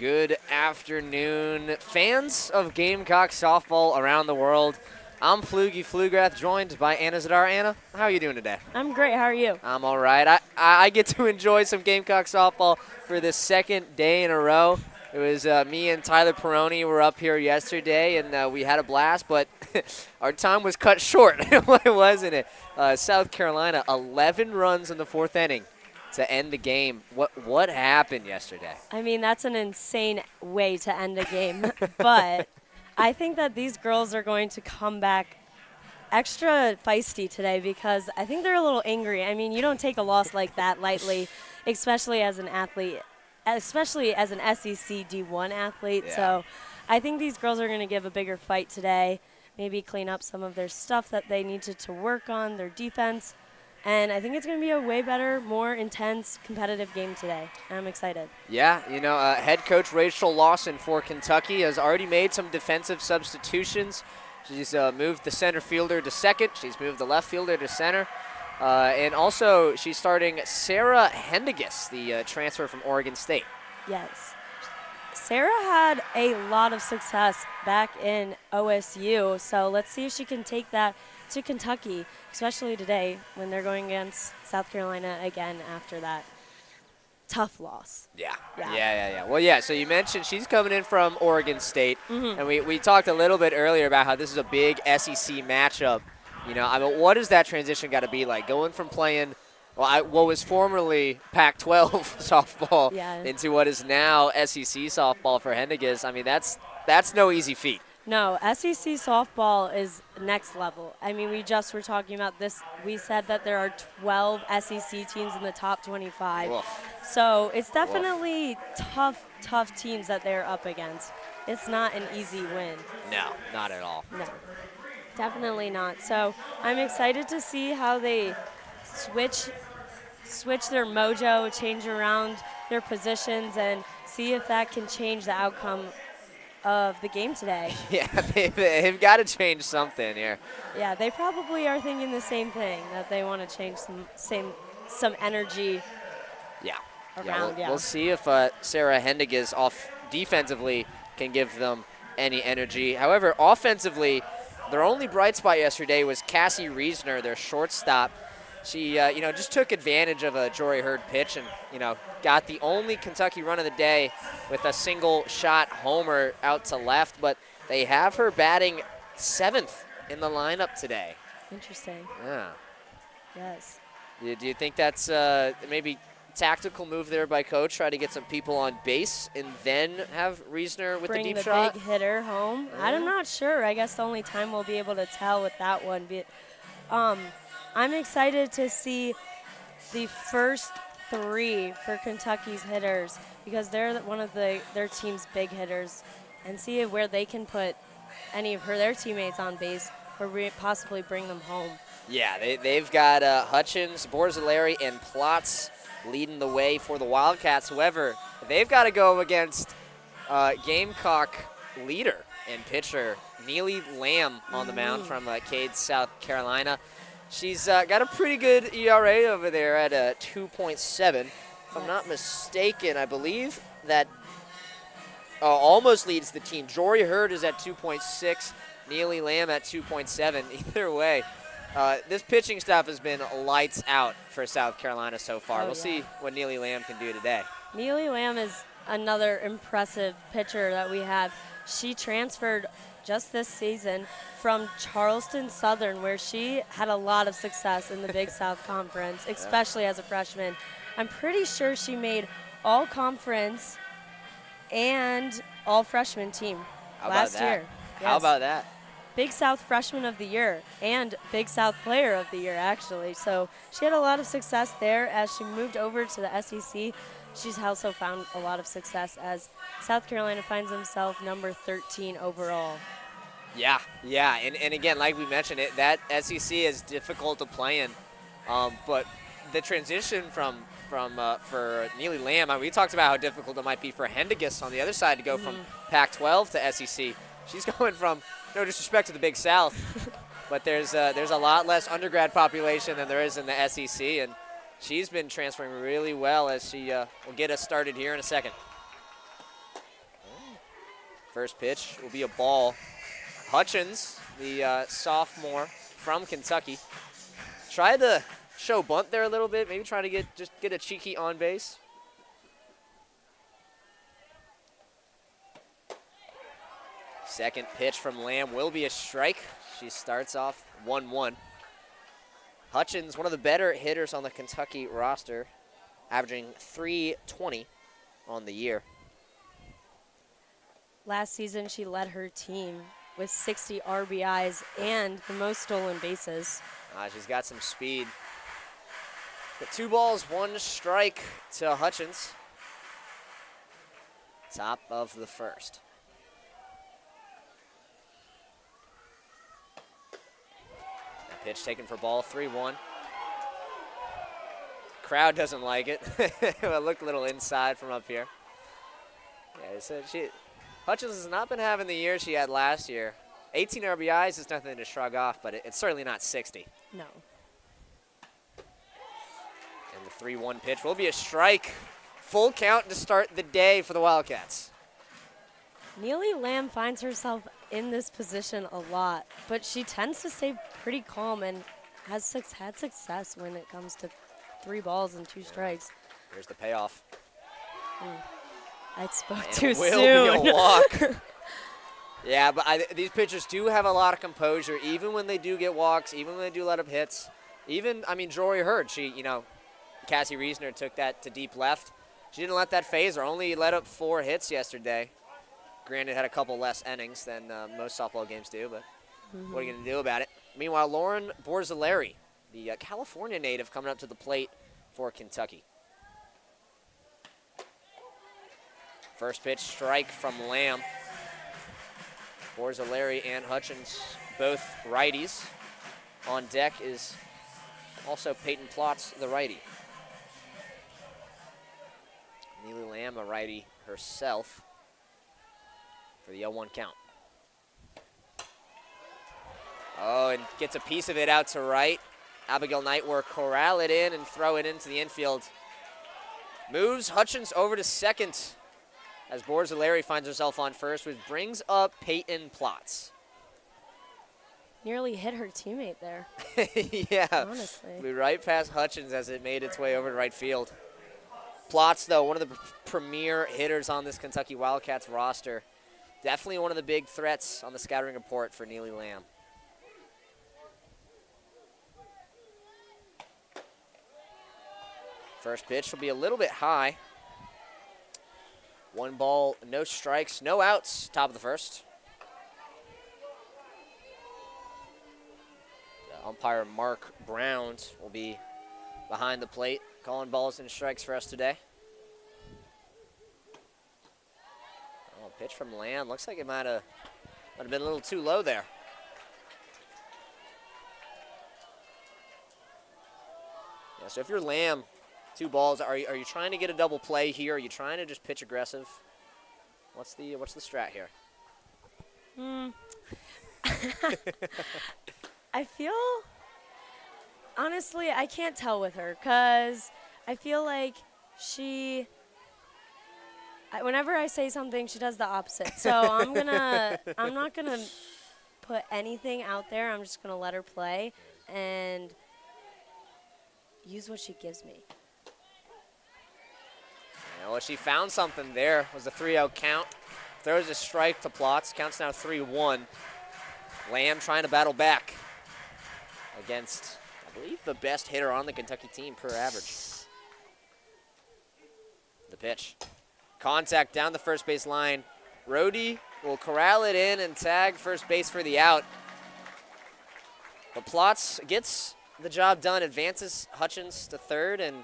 Good afternoon, fans of Gamecock softball around the world. I'm Pflugi Pflugrath, joined by Anna Zidar. Anna, how are you doing today? I'm great. How are you? I'm all right. I get to enjoy some Gamecock softball for the second day in a row. It was me and Tyler Peroni were up here yesterday, and we had a blast, but our time was cut short, wasn't it? South Carolina, 11 runs in the fourth inning to end the game. What happened yesterday? I mean, that's an insane way to end a game, but I think that these girls are going to come back extra feisty today because I think they're a little angry. I mean, you don't take a loss like that lightly, especially as an athlete, especially as an SEC D1 athlete. Yeah. So I think these girls are going to give a bigger fight today, maybe clean up some of their stuff that they needed to work on, their defense. And I think it's going to be a way better, more intense, competitive game today. And I'm excited. Yeah, head coach Rachel Lawson for Kentucky has already made some defensive substitutions. She's moved the center fielder to second. She's moved the left fielder to center. And also, she's starting Sarah Hendiges, the transfer from Oregon State. Yes. Sarah had a lot of success back in OSU, so let's see if she can take that to Kentucky, especially today when they're going against South Carolina again after that tough loss. Yeah. Well, yeah, so you mentioned she's coming in from Oregon State, and we talked a little bit earlier about how this is a big SEC matchup. What does that transition got to be like, going from playing what was formerly Pac-12 softball into what is now SEC softball for Hendiges? I mean, that's no easy feat. No, SEC softball is next level. I mean, we just were talking about this. We said that there are 12 SEC teams in the top 25. Woof. So it's definitely tough teams that they're up against. It's not an easy win. No, not at all. No, definitely not. So I'm excited to see how they switch their mojo, change around their positions, and see if that can change the outcome of the game today. Yeah, they've got to change something here. Yeah, they probably are thinking the same thing, that they want to change some energy around. We'll see if Sarah Hendiges off defensively can give them any energy. However, offensively, their only bright spot yesterday was Cassie Reesner, their shortstop. She, just took advantage of a Jory Hurd pitch and, got the only Kentucky run of the day with a single shot homer out to left. But they have her batting 7th in the lineup today. Interesting. Yeah. Yes. Do you think that's maybe tactical move there by coach, try to get some people on base and then have Reesner with the deep shot? Bring the big hitter home? I'm not sure. I guess the only time we'll be able to tell with that one. I'm excited to see the first 3 for Kentucky's hitters because they're one of their team's big hitters, and see where they can put any of their teammates on base or possibly bring them home. Yeah, they've got Hutchins, Borzilleri, and Plotz leading the way for the Wildcats. However, they've got to go against Gamecock leader and pitcher Neely Lamb on the mound from Cade, South Carolina. She's got a pretty good ERA over there at 2.7. If I'm not mistaken, I believe that almost leads the team. Jory Hurd is at 2.6, Neely Lamb at 2.7. Either way, this pitching staff has been lights out for South Carolina so far. We'll see what Neely Lamb can do today. Neely Lamb is another impressive pitcher that we have. She transferred just this season from Charleston Southern, where she had a lot of success in the Big South Conference, especially as a freshman. I'm pretty sure she made all conference and all freshman team last year. Yes. How about that? Big South Freshman of the Year and Big South Player of the Year, actually. So she had a lot of success there. As she moved over to the SEC, she's also found a lot of success as South Carolina finds himself number 13 overall. Yeah, and again, like we mentioned, that SEC is difficult to play in, but the transition for Neely Lamb, we talked about how difficult it might be for Hendiges on the other side to go from Pac-12 to SEC. She's going from, no disrespect to the Big South, but there's a lot less undergrad population than there is in the SEC, and she's been transferring really well as she will get us started here in a second. First pitch will be a ball. Hutchins, the sophomore from Kentucky, tried to show bunt there a little bit, maybe try to get a cheeky on base. Second pitch from Lamb will be a strike. She starts off 1-1. Hutchins, one of the better hitters on the Kentucky roster, averaging .320 on the year. Last season, she led her team with 60 RBIs and the most stolen bases. She's got some speed. But 2 balls, 1 strike to Hutchins. Top of the first. Pitch taken for ball, 3-1. Crowd doesn't like it. It looked a little inside from up here. Yeah, so Hutchins has not been having the year she had last year. 18 RBIs is nothing to shrug off, but it's certainly not 60. No. And the 3-1 pitch will be a strike. Full count to start the day for the Wildcats. Neely Lamb finds herself in this position a lot, but she tends to stay pretty calm and had success when it comes to 3 balls and 2 strikes. Here's the payoff. I spoke And too soon. will be a walk. Yeah, but these pitchers do have a lot of composure, even when they do get walks, even when they do let up hits. Even, Jory Hurd, Cassie Reesner took that to deep left. She didn't let that phase her, only let up 4 hits yesterday. Granted, had a couple less innings than most softball games do, but what are you going to do about it? Meanwhile, Lauren Borzilleri, the California native, coming up to the plate for Kentucky. First pitch strike from Lamb. Borzilleri and Hutchins, both righties. On deck is also Peyton Plotz, the righty. Neely Lamb, a righty herself, for the 0-1 count. Oh, and gets a piece of it out to right. Abigail Knight will corral it in and throw it into the infield. Moves Hutchins over to second as Borzilleri finds herself on first, which brings up Peyton Plotz. Nearly hit her teammate there. Yeah, honestly. Flew right past Hutchins as it made its way over to right field. Plotz, though, one of the premier hitters on this Kentucky Wildcats roster. Definitely one of the big threats on the scouting report for Neely Lamb. First pitch will be a little bit high. 1 ball, no strikes, no outs, top of the first. Umpire Mark Brown will be behind the plate, calling balls and strikes for us today. Oh, pitch from Lamb. Looks like it might have been a little too low there. Yeah, so if you're Lamb, 2 balls, are you trying to get a double play here? Are you trying to just pitch aggressive? What's the strat here? I feel, honestly, I can't tell with her because I feel like whenever I say something, she does the opposite. So I'm not gonna put anything out there. I'm just gonna let her play and use what she gives me. Yeah, well, she found something there. Was a 3-0 count. Throws a strike to Plotz. Counts now 3-1. Lamb trying to battle back against, I believe, the best hitter on the Kentucky team per average. The pitch. Contact down the first base line. Rhodey will corral it in and tag first base for the out. But Plotz gets the job done, advances Hutchins to third and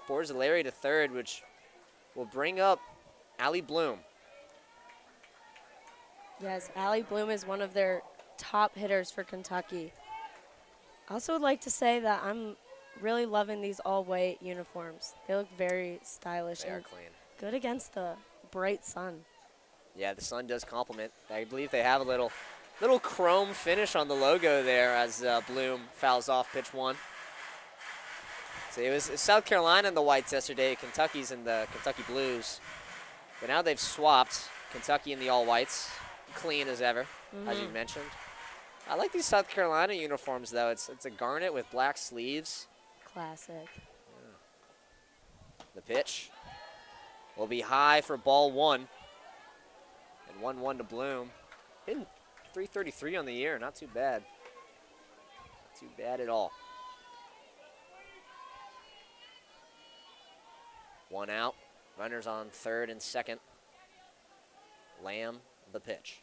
Borzilleri to third, which will bring up Allie Bloom. Yes, Allie Bloom is one of their top hitters for Kentucky. I also would like to say that I'm really loving these all-white uniforms. They look very stylish They are and clean. good against the bright sun. Yeah, the sun does complement. I believe they have a little chrome finish on the logo there as Bloom fouls off pitch 1. So it was South Carolina in the whites yesterday, Kentucky's in the Kentucky blues. But now they've swapped. Kentucky in the all-whites, clean as ever, as you mentioned. I like these South Carolina uniforms, though. It's a garnet with black sleeves. Classic. The pitch will be high for ball 1. And 1-1 to Bloom. Hitting .333 on the year. Not too bad. Not too bad at all. 1 out. Runners on third and second. Lamb, the pitch.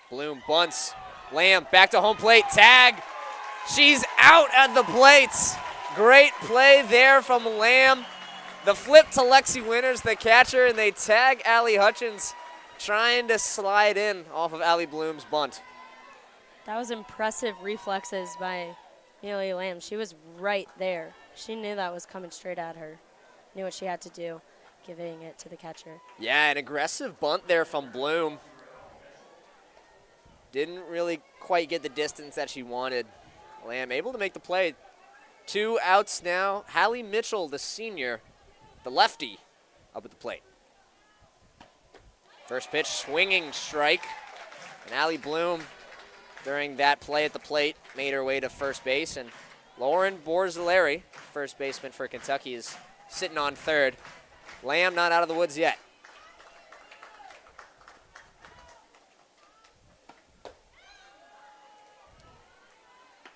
Bloom bunts. Lamb back to home plate. Tag. She's out at the plate. Great play there from Lamb. The flip to Lexi Winters, the catcher, and they tag Allie Hutchins trying to slide in off of Allie Bloom's bunt. That was impressive reflexes by Amelia Lamb. She was right there. She knew that was coming straight at her. Knew what she had to do, giving it to the catcher. Yeah, an aggressive bunt there from Bloom. Didn't really quite get the distance that she wanted. Lamb able to make the play. 2 outs now. Hallie Mitchell, the senior, the lefty, up at the plate. First pitch, swinging strike. And Allie Bloom, during that play at the plate, made her way to first base. And Lauren Borzilleri, first baseman for Kentucky, is sitting on third. Lamb not out of the woods yet.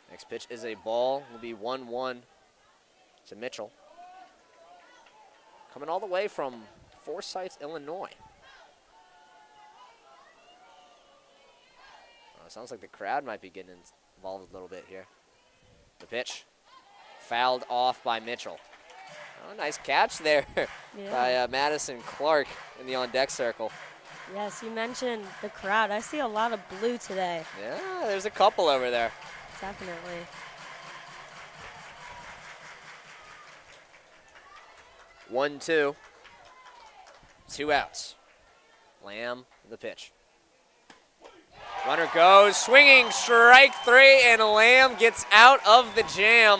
Next pitch is a ball. Will be 1-1 to Mitchell. Coming all the way from Forsyth, Illinois. Sounds like the crowd might be getting involved a little bit here. The pitch fouled off by Mitchell. Oh, nice catch there by Madison Clark in the on-deck circle. Yes, you mentioned the crowd. I see a lot of blue today. Yeah, there's a couple over there. Definitely. 1-2. 2 outs. Lamb, the pitch. Runner goes, swinging, strike 3, and Lamb gets out of the jam.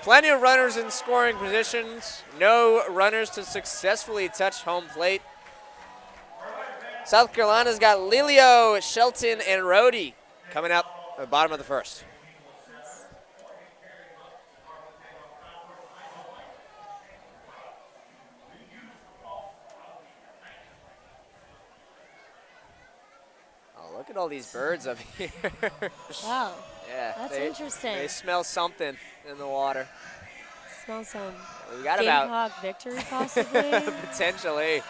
Plenty of runners in scoring positions. No runners to successfully touch home plate. South Carolina's got Lilio, Shelton, and Rhodey coming up at the bottom of the first. Look at all these birds up here. Wow. Yeah. That's interesting. They smell something in the water. Smell some We got Gamecock victory, possibly? Potentially.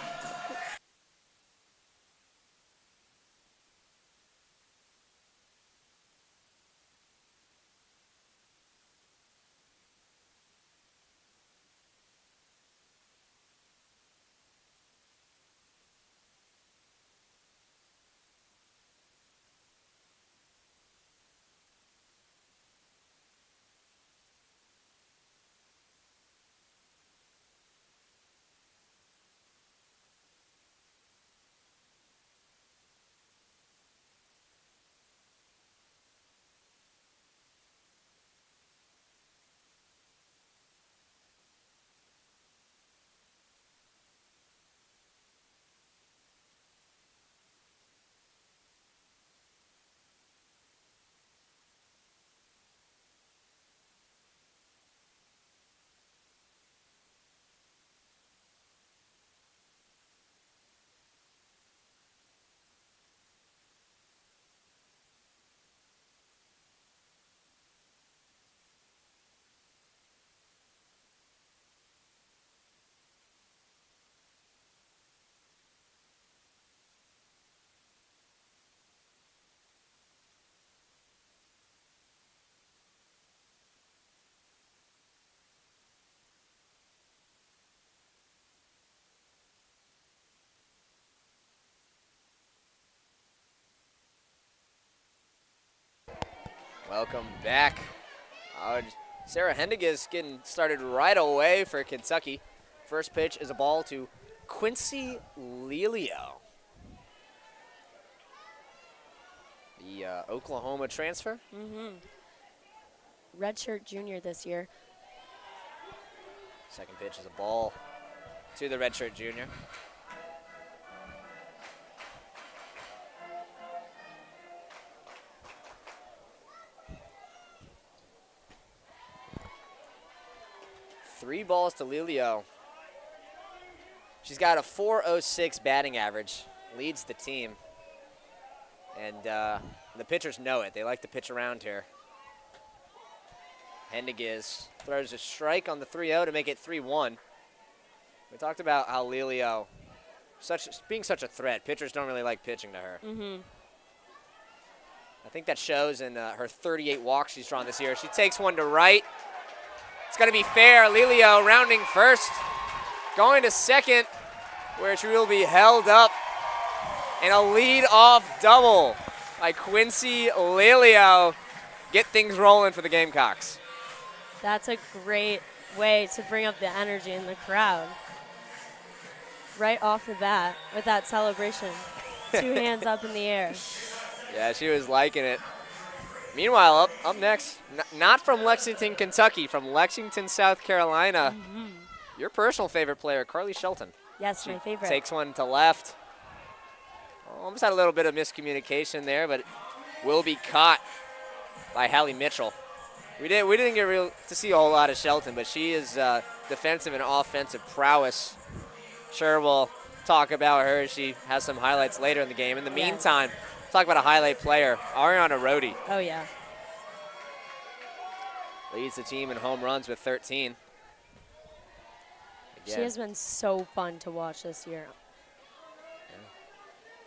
Welcome back. Sarah Hendiges getting started right away for Kentucky. First pitch is a ball to Quincy Lilio. The Oklahoma transfer. Redshirt junior this year. Second pitch is a ball to the redshirt junior. 3 balls to Lilio. She's got a .406 batting average, leads the team. And the pitchers know it. They like to pitch around here. Hendigiz throws a strike on the 3-0 to make it 3-1. We talked about how Lilio, being such a threat, pitchers don't really like pitching to her. I think that shows in her 38 walks she's drawn this year. She takes one to right. It's going to be fair. Lilio rounding first, going to second, where she will be held up. And a lead-off double by Quincy Lilio. Get things rolling for the Gamecocks. That's a great way to bring up the energy in the crowd. Right off the bat with that celebration. 2 hands up in the air. Yeah, she was liking it. Meanwhile, up next, not from Lexington, Kentucky, from Lexington, South Carolina, your personal favorite player, Carly Shelton. Yes, my favorite. Takes one to left. Almost had a little bit of miscommunication there, but will be caught by Hallie Mitchell. We didn't get to see a whole lot of Shelton, but she is defensive and offensive prowess. Sure, we'll talk about her. She has some highlights later in the game. In the meantime, talk about a highlight player, Ariana Rohde. Oh, yeah. Leads the team in home runs with 13. Again, she has been so fun to watch this year.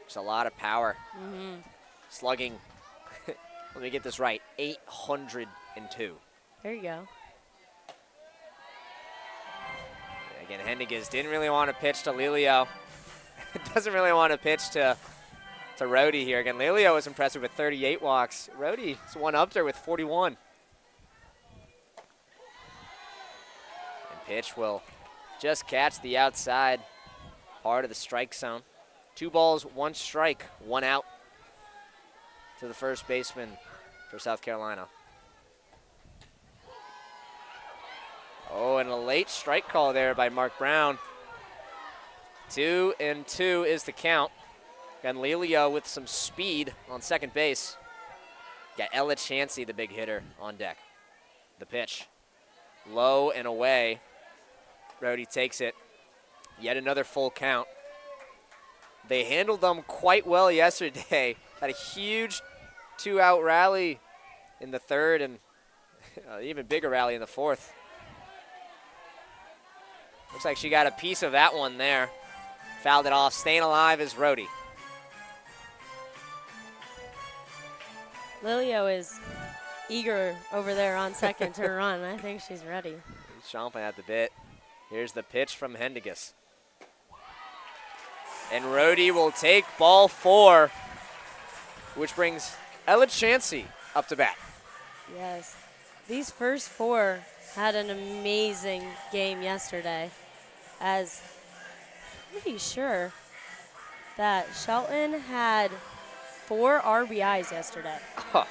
Just a lot of power. Slugging, let me get this right, 802. There you go. Again, Hendigiz didn't really want to pitch to Lilio. Doesn't really want to pitch to Rohde here. Again, Lilio was impressive with 38 walks. Rohde is one up there with 41. And pitch will just catch the outside part of the strike zone. 2 balls, 1 strike, 1 out to the first baseman for South Carolina. Oh, and a late strike call there by Mark Brown. 2-2 is the count. And Lilio with some speed on second base. Got Ella Chansey, the big hitter, on deck. The pitch. Low and away. Rohde takes it. Yet another full count. They handled them quite well yesterday. Had a huge 2-out rally in the third and even bigger rally in the fourth. Looks like she got a piece of that one there. Fouled it off. Staying alive is Rohde. Lilio is eager over there on second to run. I think she's ready. He's chomping at the bit. Here's the pitch from Hendigiz. And Rohde will take ball 4, which brings Ella Chansey up to bat. Yes. These first 4 had an amazing game yesterday, as I'm pretty sure that Shelton had 4 RBIs yesterday. Oh,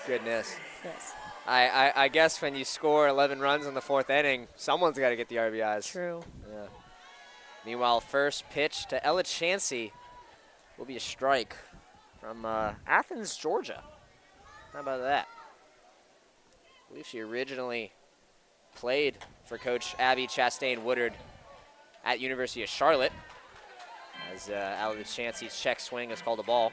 goodness. Yes. I guess when you score 11 runs in the 4th inning, someone's got to get the RBIs. True. Yeah. Meanwhile, first pitch to Ella Chansey will be a strike from Athens, Georgia. How about that? I believe she originally played for Coach Abby Chastain Woodard at University of Charlotte, as Ella Chansey's check swing is called a ball.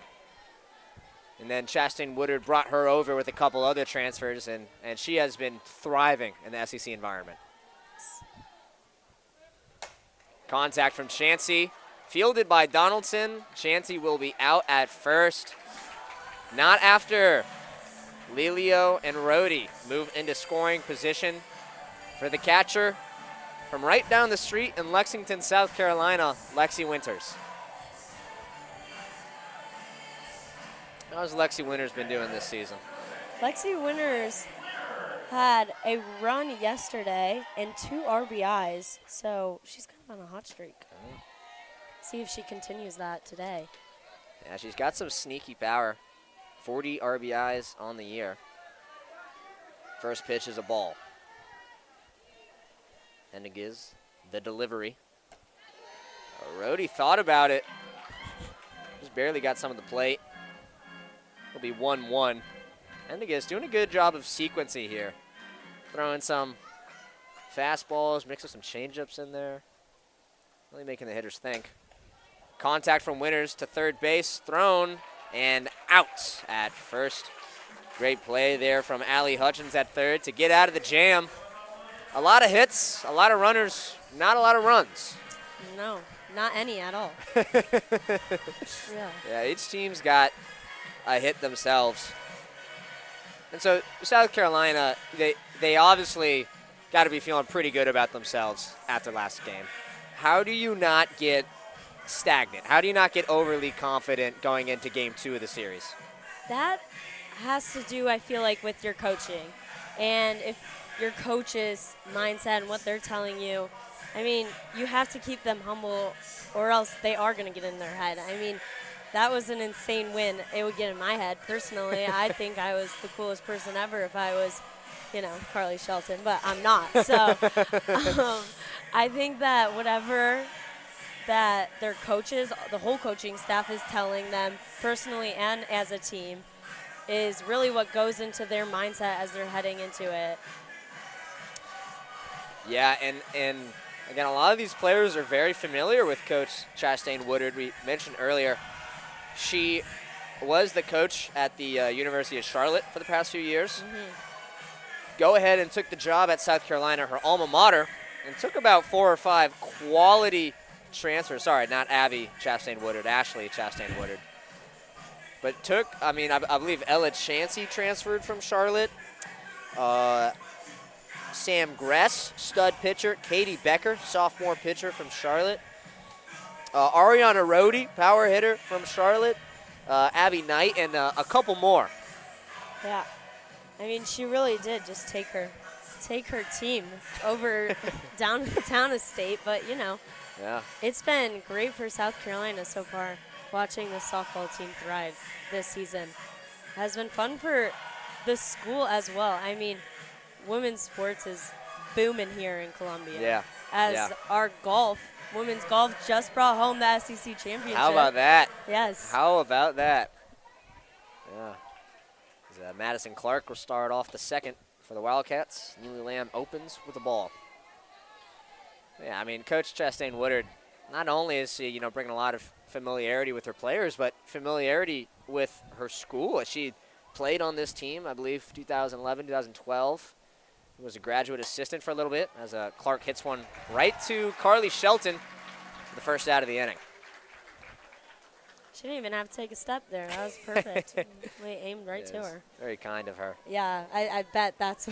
And then Chastain Woodard brought her over with a couple other transfers, and she has been thriving in the SEC environment. Contact from Chansey, fielded by Donaldson. Chansey will be out at first. Not after Lilio and Rohde move into scoring position for the catcher from right down the street in Lexington, South Carolina, Lexi Winters. How's Lexi Winters been doing this season? Lexi Winters had a run yesterday and 2 RBIs, so she's kind of on a hot streak. See if she continues that today. Yeah, she's got some sneaky power. 40 RBIs on the year. First pitch is a ball. Hendigiz, the delivery. Rohde thought about it. Just barely got some of the plate. It'll be 1-1. Hendigiz doing a good job of sequencing here. Throwing some fastballs, mix with some changeups in there. Really making the hitters think. Contact from Winters to third base, thrown, and out at first. Great play there from Allie Hutchins at third to get out of the jam. A lot of hits, a lot of runners, not a lot of runs. No, not any at all. Yeah. Yeah, each team's got a hit themselves. And so South Carolina, they obviously got to be feeling pretty good about themselves after last game. How do you not get stagnant? How do you not get overly confident going into game 2 of the series? That has to do, I feel like, with your coaching. And if your coach's mindset and what they're telling you, I mean, you have to keep them humble or else they are going to get in their head. I mean, that was an insane win. It would get in my head. Personally, I think I was the coolest person ever if I was, Carly Shelton, but I'm not. So I think that whatever that their coaches, the whole coaching staff is telling them personally and as a team is really what goes into their mindset as they're heading into it. Yeah, and again, a lot of these players are very familiar with Coach Chastain Woodard. We mentioned earlier she was the coach at the University of Charlotte for the past few years. Go ahead and took the job at South Carolina, her alma mater, and took about 4 or 5 quality transfers. Sorry, not Abby Chastain Woodard, Ashley Chastain Woodard. But I believe Ella Chansey transferred from Charlotte. Sam Gress, stud pitcher. Katie Becker, sophomore pitcher from Charlotte. Ariana Rhodey, power hitter from Charlotte. Abby Knight, and a couple more. Yeah. I mean, she really did just take her team over down to state. But, yeah, it's been great for South Carolina so far, watching the softball team thrive this season. Has been fun for the school as well. I mean, women's sports is booming here in Columbia. Yeah. As our women's golf just brought home the SEC championship. How about that? Yes. How about that? Yeah. Madison Clark will start off the second for the Wildcats. Neely Lamb opens with the ball. Yeah, I mean, Coach Chastain Woodard, not only is she, bringing a lot of familiarity with her players, but familiarity with her school. She played on this team, I believe, 2011, 2012. Was a graduate assistant for a little bit as Clark hits one right to Carly Shelton for the first out of the inning. She didn't even have to take a step there. That was perfect. We aimed right to her. Very kind of her. Yeah, I bet that's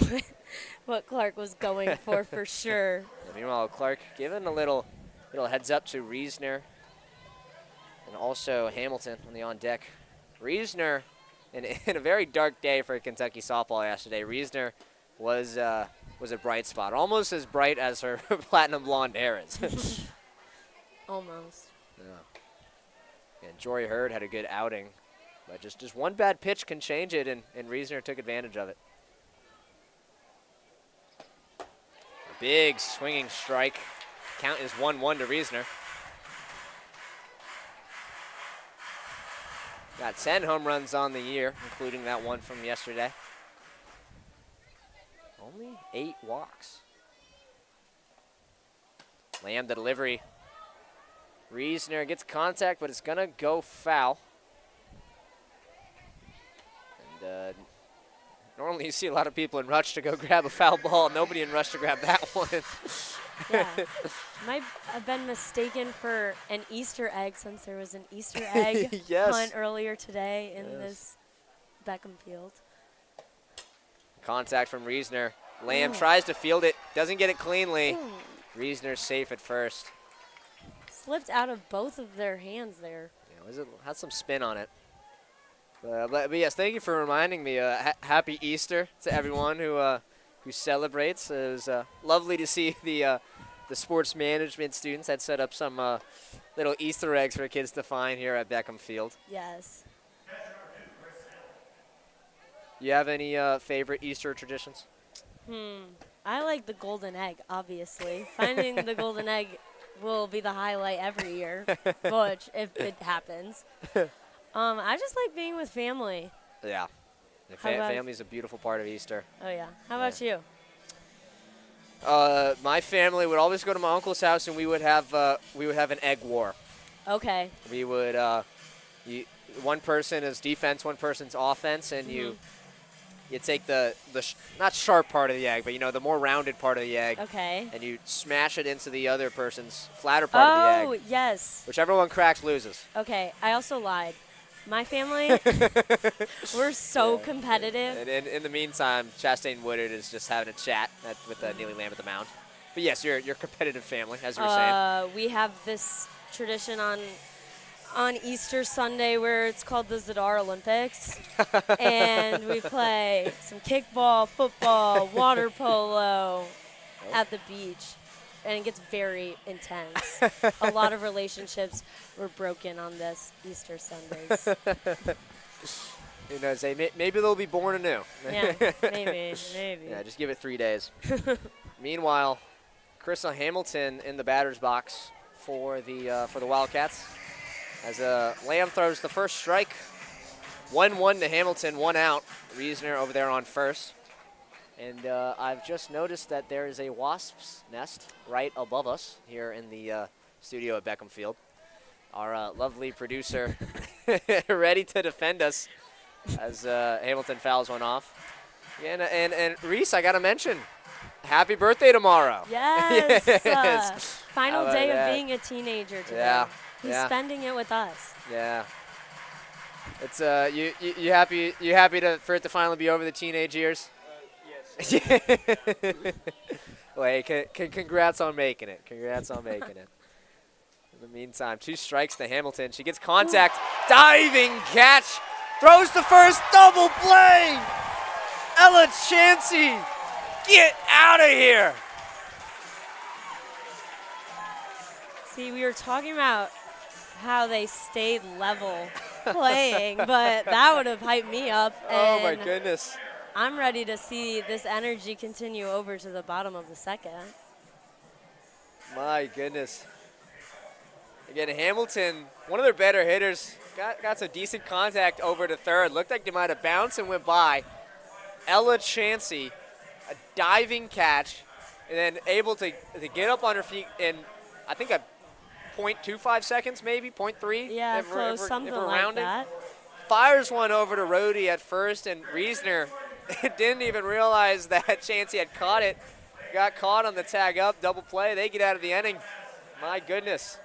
what Clark was going for sure. And meanwhile, Clark giving a little heads up to Reesner and also Hamilton on the on deck. Reesner, in a very dark day for Kentucky softball yesterday, Reesner was a bright spot, almost as bright as her platinum blonde hair is. Almost. Yeah. And Jory Hurd had a good outing, but just one bad pitch can change it, and Reesner took advantage of it. A big swinging strike. Count is 1-1 to Reesner. Got 10 home runs on the year, including that one from yesterday. Only 8 walks. Lamb the delivery. Reesner gets contact, but it's going to go foul. And normally you see a lot of people in rush to go grab a foul ball. Nobody in rush to grab that one. Yeah. Might have been mistaken for an Easter egg since there was an Easter egg hunt earlier today in this Beckham field. Contact from Reesner. Lamb tries to field it, doesn't get it cleanly. Reesner's safe at first. Slipped out of both of their hands there. Yeah, had some spin on it. But yes, thank you for reminding me. Happy Easter to everyone who celebrates. It was lovely to see the sports management students had set up some little Easter eggs for kids to find here at Beckham Field. Yes. You have any favorite Easter traditions? I like the golden egg, obviously. Finding the golden egg will be the highlight every year, which if it happens. I just like being with family. Yeah. Family's a beautiful part of Easter. Oh, yeah. How about you? My family would always go to my uncle's house, and we would have an egg war. Okay. We would one person is defense, one person's offense, and you take the not sharp part of the egg, but the more rounded part of the egg. Okay. And you smash it into the other person's flatter part of the egg. Oh, yes. Whichever one cracks loses. Okay. I also lied. My family, we're so competitive. And in the meantime, Chastain Woodard is just having a chat with Neely Lamb at the mound. But yes, you're a competitive family, as you were saying. We have this tradition on Easter Sunday where it's called the Zidar Olympics. And we play some kickball, football, water polo at the beach. And it gets very intense. A lot of relationships were broken on this Easter Sundays. Who knows? Maybe they'll be born anew. Yeah, maybe. Yeah, just give it 3 days. Meanwhile, Krista Hamilton in the batter's box for the Wildcats. As Lamb throws the first strike. 1-1 to Hamilton, 1 out. Reesner over there on first. And I've just noticed that there is a wasp's nest right above us here in the studio at Beckham Field. Our lovely producer ready to defend us as Hamilton fouls one off. And Reece, I got to mention, happy birthday tomorrow. Yes. Yes. Final How day about of that? being a teenager today. Yeah. He's spending it with us. Yeah. It's you happy for it to finally be over the teenage years? Well, hey, congrats on making it. Congrats on making it. In the meantime, 2 strikes to Hamilton. She gets contact. Diving catch. Throws the first double play. Ella Chansey, get out of here. See, we were talking about how they stayed level playing, but that would have hyped me up. Oh, my and goodness. I'm ready to see this energy continue over to the bottom of the second. My goodness. Again, Hamilton, one of their better hitters, got some decent contact over to third. Looked like they might have bounced and went by. Ella Chansey, a diving catch, and then able to get up on her feet in, I think, a 0.25 seconds, maybe 0.3. Yeah, close, something like that. Fires one over to Rhodey at first, and Reesner didn't even realize that Chansey had caught it. Got caught on the tag up, double play. They get out of the inning. My goodness.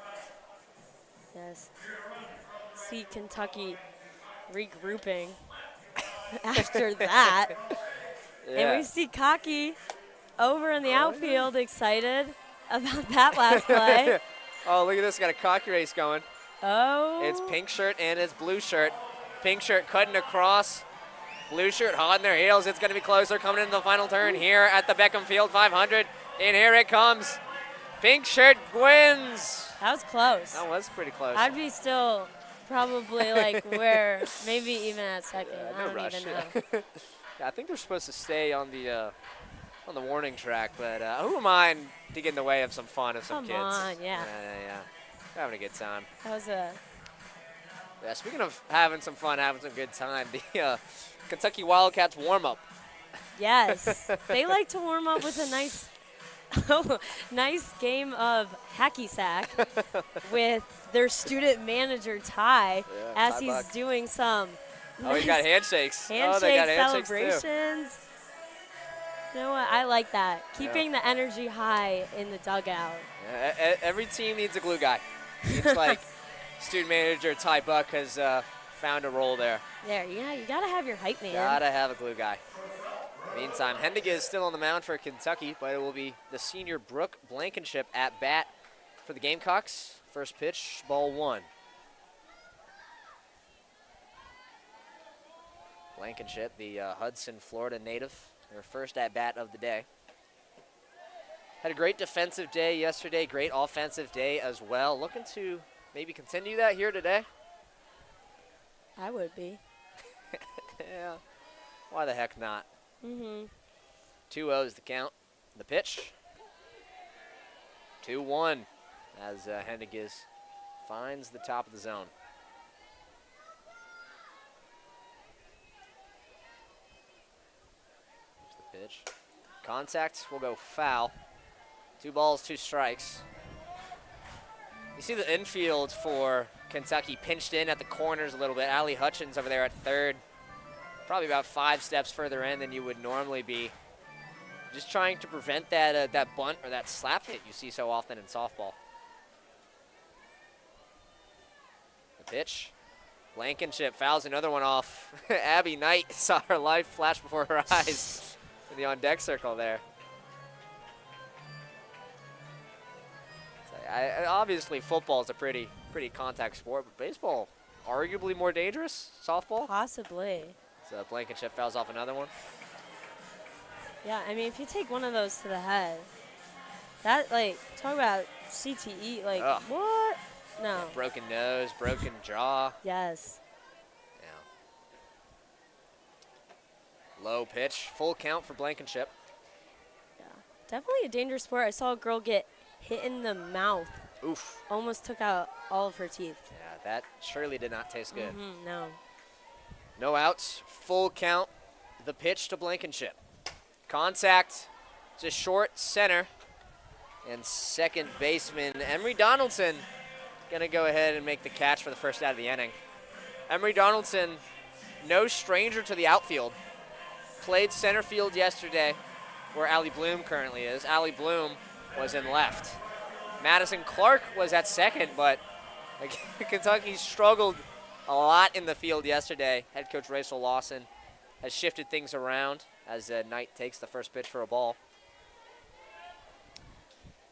Yes. See Kentucky regrouping after that. Yeah. And we see Cocky over in the outfield excited about that last play. Oh, look at this. Got a cocky race going. Oh. It's pink shirt and it's blue shirt. Pink shirt cutting across. Blue shirt hot in their heels. It's going to be closer coming into the final turn here at the Beckham Field 500. And here it comes. Pink shirt wins. That was close. That was pretty close. I'd be still probably like where, maybe even at second. I No don't rush. even know. Yeah, I think they're supposed to stay on the warning track, but who am I to get in the way of some fun of some kids? Come on, yeah. Yeah. They're having a good time. That was a Yeah, speaking of having some fun, having some good time, the Kentucky Wildcats warm-up. yes. They like to warm up with a nice game of hacky sack with their student manager Ty as he's $5. doing some Oh, he got handshakes. handshake Oh, they got handshakes celebrations. You know what? I like that. Keeping the energy high in the dugout. Yeah, every team needs a glue guy. It's like student manager Ty Buck has found a role there. There, yeah, you gotta have your hype man. Gotta have a glue guy. Meantime, Hendige is still on the mound for Kentucky, but it will be the senior Brooke Blankenship at bat for the Gamecocks. First pitch, ball 1. Blankenship, the Hudson, Florida native, her first at bat of the day. Had a great defensive day yesterday, great offensive day as well. Looking to maybe continue that here today. I would be. Yeah, why the heck not? 2-0 is the count. The pitch. 2-1 as Henniges finds the top of the zone. Here's the pitch. Contact will go foul. 2 balls, 2 strikes. You see the infield for Kentucky pinched in at the corners a little bit. Allie Hutchins over there at third. Probably about 5 steps further in than you would normally be. Just trying to prevent that that bunt or that slap hit you see so often in softball. The pitch. Blankenship fouls another one off. Abby Knight saw her life flash before her eyes in the on-deck circle there. So, obviously, football is a pretty contact sport, but baseball, arguably more dangerous. Softball? Possibly. So Blankenship fouls off another one. Yeah, I mean, if you take one of those to the head, that, like, talk about CTE, like, Ugh. what? No. Yeah, broken nose, broken jaw. Yes. Yeah. Low pitch, full count for Blankenship. Yeah. Definitely a dangerous sport. I saw a girl get hit in the mouth. Oof. Almost took out all of her teeth. Yeah, that surely did not taste good. No. No outs, full count. The pitch to Blankenship. Contact to short center. And second baseman Emery Donaldson going to go ahead and make the catch for the first out of the inning. Emery Donaldson, no stranger to the outfield. Played center field yesterday where Allie Bloom currently is. Allie Bloom was in left. Madison Clark was at second, but Kentucky struggled a lot in the field yesterday. Head coach Rachel Lawson has shifted things around as Knight takes the first pitch for a ball.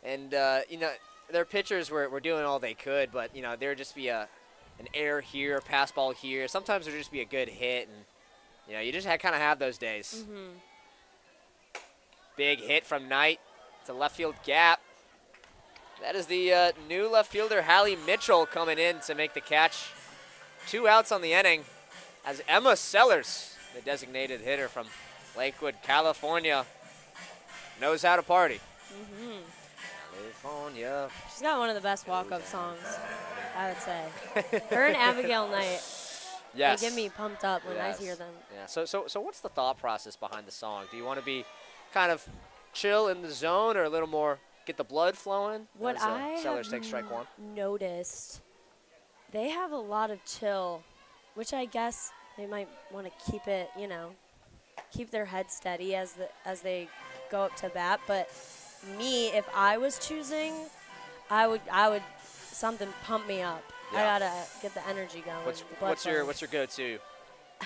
And, you know, their pitchers were doing all they could, but, you know, there would just be an error here, a pass ball here. Sometimes there would just be a good hit, and, you know, you just kind of have those days. Big hit from Knight to left field gap. That is the new left fielder, Hallie Mitchell, coming in to make the catch. 2 outs on the inning as Emma Sellers, the designated hitter from Lakewood, California, knows how to party. California. She's got one of the best walk-up songs, I would say. Her and Abigail Knight. Yes. They get me pumped up when I hear them. Yeah. So what's the thought process behind the song? Do you want to be kind of chill in the zone or a little more get the blood flowing? What I Sellers takes strike one. Noticed, they have a lot of chill, which I guess they might want to keep it, you know, keep their head steady as they go up to bat. But me, if I was choosing, I would something pump me up. Yeah. I gotta get the energy going. What's your go-to?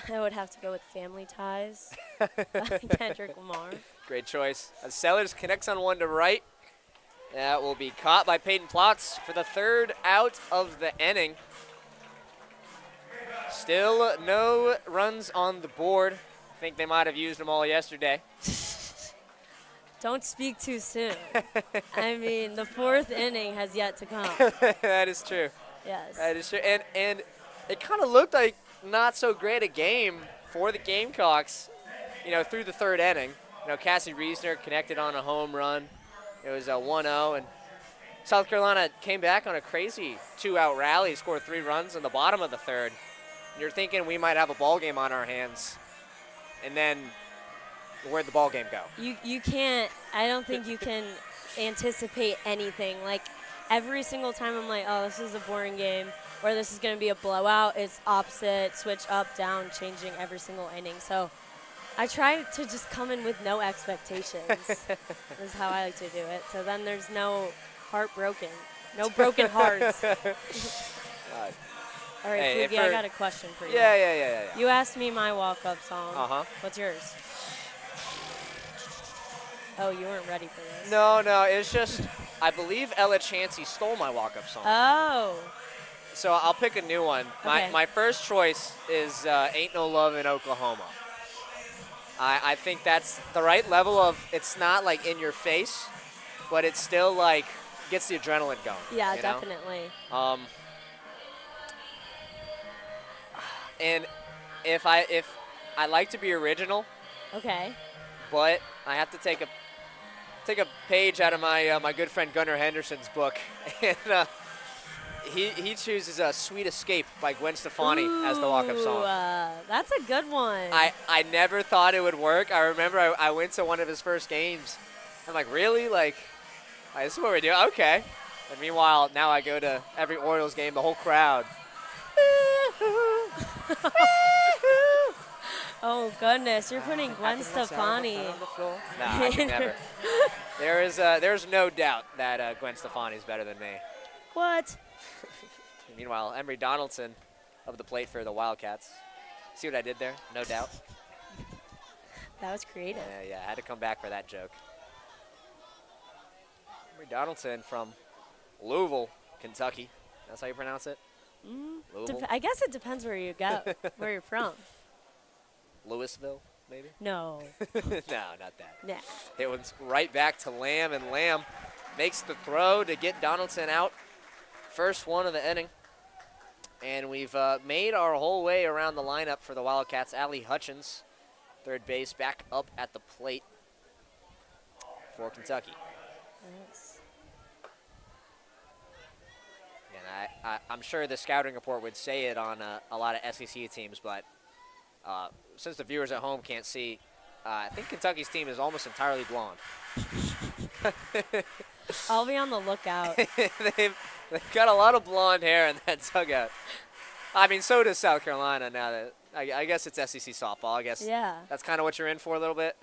I would have to go with Family Ties by Kendrick Lamar. Great choice. As Sellers connects on one to right. That will be caught by Peyton Plotz for the 3rd out of the inning. Still no runs on the board. I think they might have used them all yesterday. Don't speak too soon. I mean, the 4th inning has yet to come. That is true. Yes. That is true. And it kind of looked like not so great a game for the Gamecocks, you know, through the 3rd inning. You know, Cassie Reesner connected on a home run. It was a 1-0, and South Carolina came back on a crazy 2-out rally, scored 3 runs in the bottom of the 3rd. And you're thinking we might have a ball game on our hands, and then where'd the ball game go? You can't. I don't think you can anticipate anything. Like every single time, I'm like, oh, this is a boring game, or this is going to be a blowout. It's opposite, switch up, down, changing every single inning. So I try to just come in with no expectations. This is how I like to do it. So then there's no heartbroken, no broken hearts. All right, Hey, Pflugi, I got a question for you. Yeah. You asked me my walk-up song. Uh-huh. What's yours? Oh, you weren't ready for this. No, it's just I believe Ella Chansey stole my walk-up song. Oh. So I'll pick a new one. Okay. My first choice is Ain't No Love in Oklahoma. I think that's the right level of, it's not like in your face, but it's still like gets the adrenaline going. Yeah, you know? definitely. And if I like to be original, Okay. but I have to take a page out of my good friend Gunnar Henderson's book, and he chooses "Sweet Escape" by Gwen Stefani as the walk-up song. That's a good one. I never thought it would work. I remember I went to one of his first games. I'm like, really? Like, This is what we do. Okay. And meanwhile, now I go to every Orioles game, the whole crowd. Oh, goodness. You're putting Gwen Stefani. Nah, I can never. There's no doubt that Gwen Stefani is better than me. What? Meanwhile, Emery Donaldson up the plate for the Wildcats. See what I did there? No doubt. That was creative. Yeah, I had to come back for that joke. Emery Donaldson from Louisville, Kentucky. That's how you pronounce it? Louisville? I guess it depends where you go, where you're from. Louisville, maybe? No. No, not that. Nah. It was right back to Lamb, and Lamb makes the throw to get Donaldson out. First one of the inning. And we've made our whole way around the lineup for the Wildcats. Allie Hutchins, third base, back up at the plate for Kentucky. Nice. And I'm sure the scouting report would say it on a lot of SEC teams, but since the viewers at home can't see, I think Kentucky's team is almost entirely blonde. I'll be on the lookout. They've got a lot of blonde hair in that dugout. I mean, so does South Carolina now. That I guess it's SEC softball. I guess that's kind of what you're in for a little bit.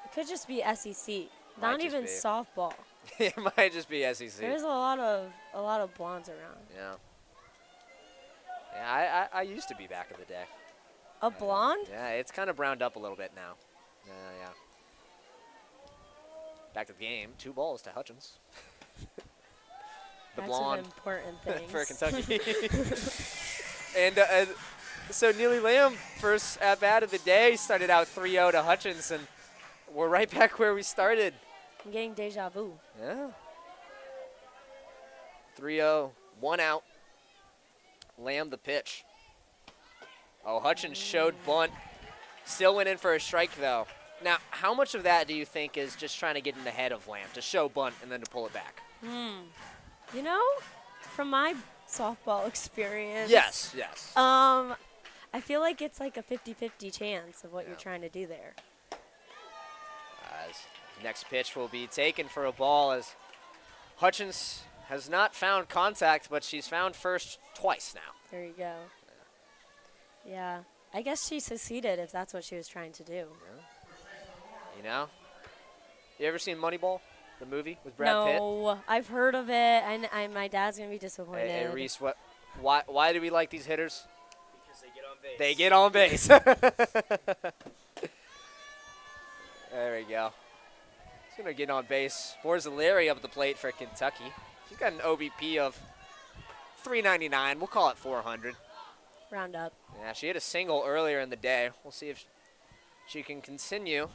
It could just be SEC, not even softball. It might just be SEC. There's a lot of blondes around. Yeah. Yeah, I used to be back in the day. A blonde? Yeah, it's kind of browned up a little bit now. Yeah. Back to the game. 2 balls to Hutchins. The That's blonde important things. for Kentucky. and so Neely Lamb, first at bat of the day, started out 3-0 to Hutchins, and we're right back where we started. I'm getting deja vu. Yeah. 3-0, 1 out. Lamb the pitch. Oh, Hutchins showed bunt. Still went in for a strike, though. Now, how much of that do you think is just trying to get in the head of Lamb, to show bunt and then to pull it back? You know, from my softball experience. Yes. I feel like it's like a 50-50 chance of what you're trying to do there. Next pitch will be taken for a ball as Hutchins has not found contact, but she's found first twice now. There you go. Yeah. I guess she succeeded if that's what she was trying to do. Yeah. You know? You ever seen Moneyball, the movie with Brad Pitt? No, I've heard of it, and my dad's going to be disappointed. Hey, Reece, why do we like these hitters? Because they get on base. They get on base. There we go. He's going to get on base. Borzilleri up at the plate for Kentucky. She's got an OBP of 399. We'll call it 400. Round up. Yeah, she hit a single earlier in the day. We'll see if she can continue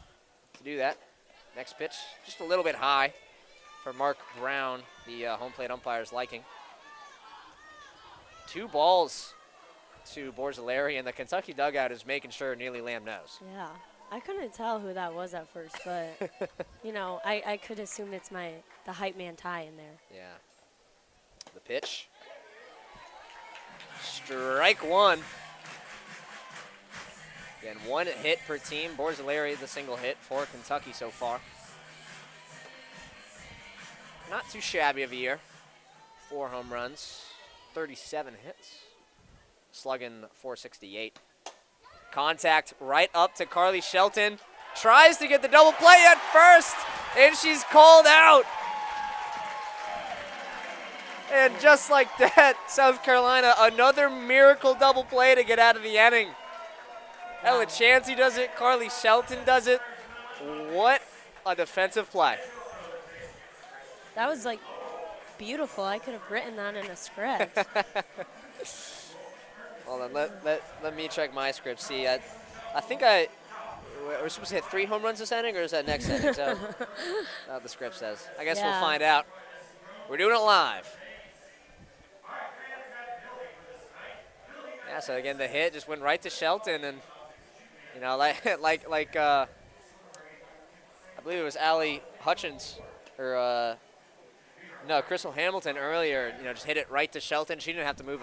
to do that. Next pitch, just a little bit high for Mark Brown, the home plate umpire's liking. 2 balls to Borzilleri, and the Kentucky dugout is making sure Neely Lamb knows. Yeah. I couldn't tell who that was at first, but, you know, I could assume it's the hype man Ty in there. Yeah. The pitch. Strike 1. Again, 1 hit per team. Borzilleri, the single hit for Kentucky so far. Not too shabby of a year. 4 home runs, 37 hits, slugging .468. Contact right up to Carly Shelton. Tries to get the double play at first, and she's called out. And just like that, South Carolina, another miracle double play to get out of the inning. Ella Chansey does it. Carly Shelton does it. What a defensive play. That was, like, beautiful. I could have written that in a script. Hold on, let me check my script. See, I think we're supposed to hit 3 home runs this inning, or is that next inning? So, what the script says. I guess we'll find out. We're doing it live. Yeah, so again, the hit just went right to Shelton, and you know, like I believe it was Allie Hutchins or no, Crystal Hamilton earlier. You know, just hit it right to Shelton. She didn't have to move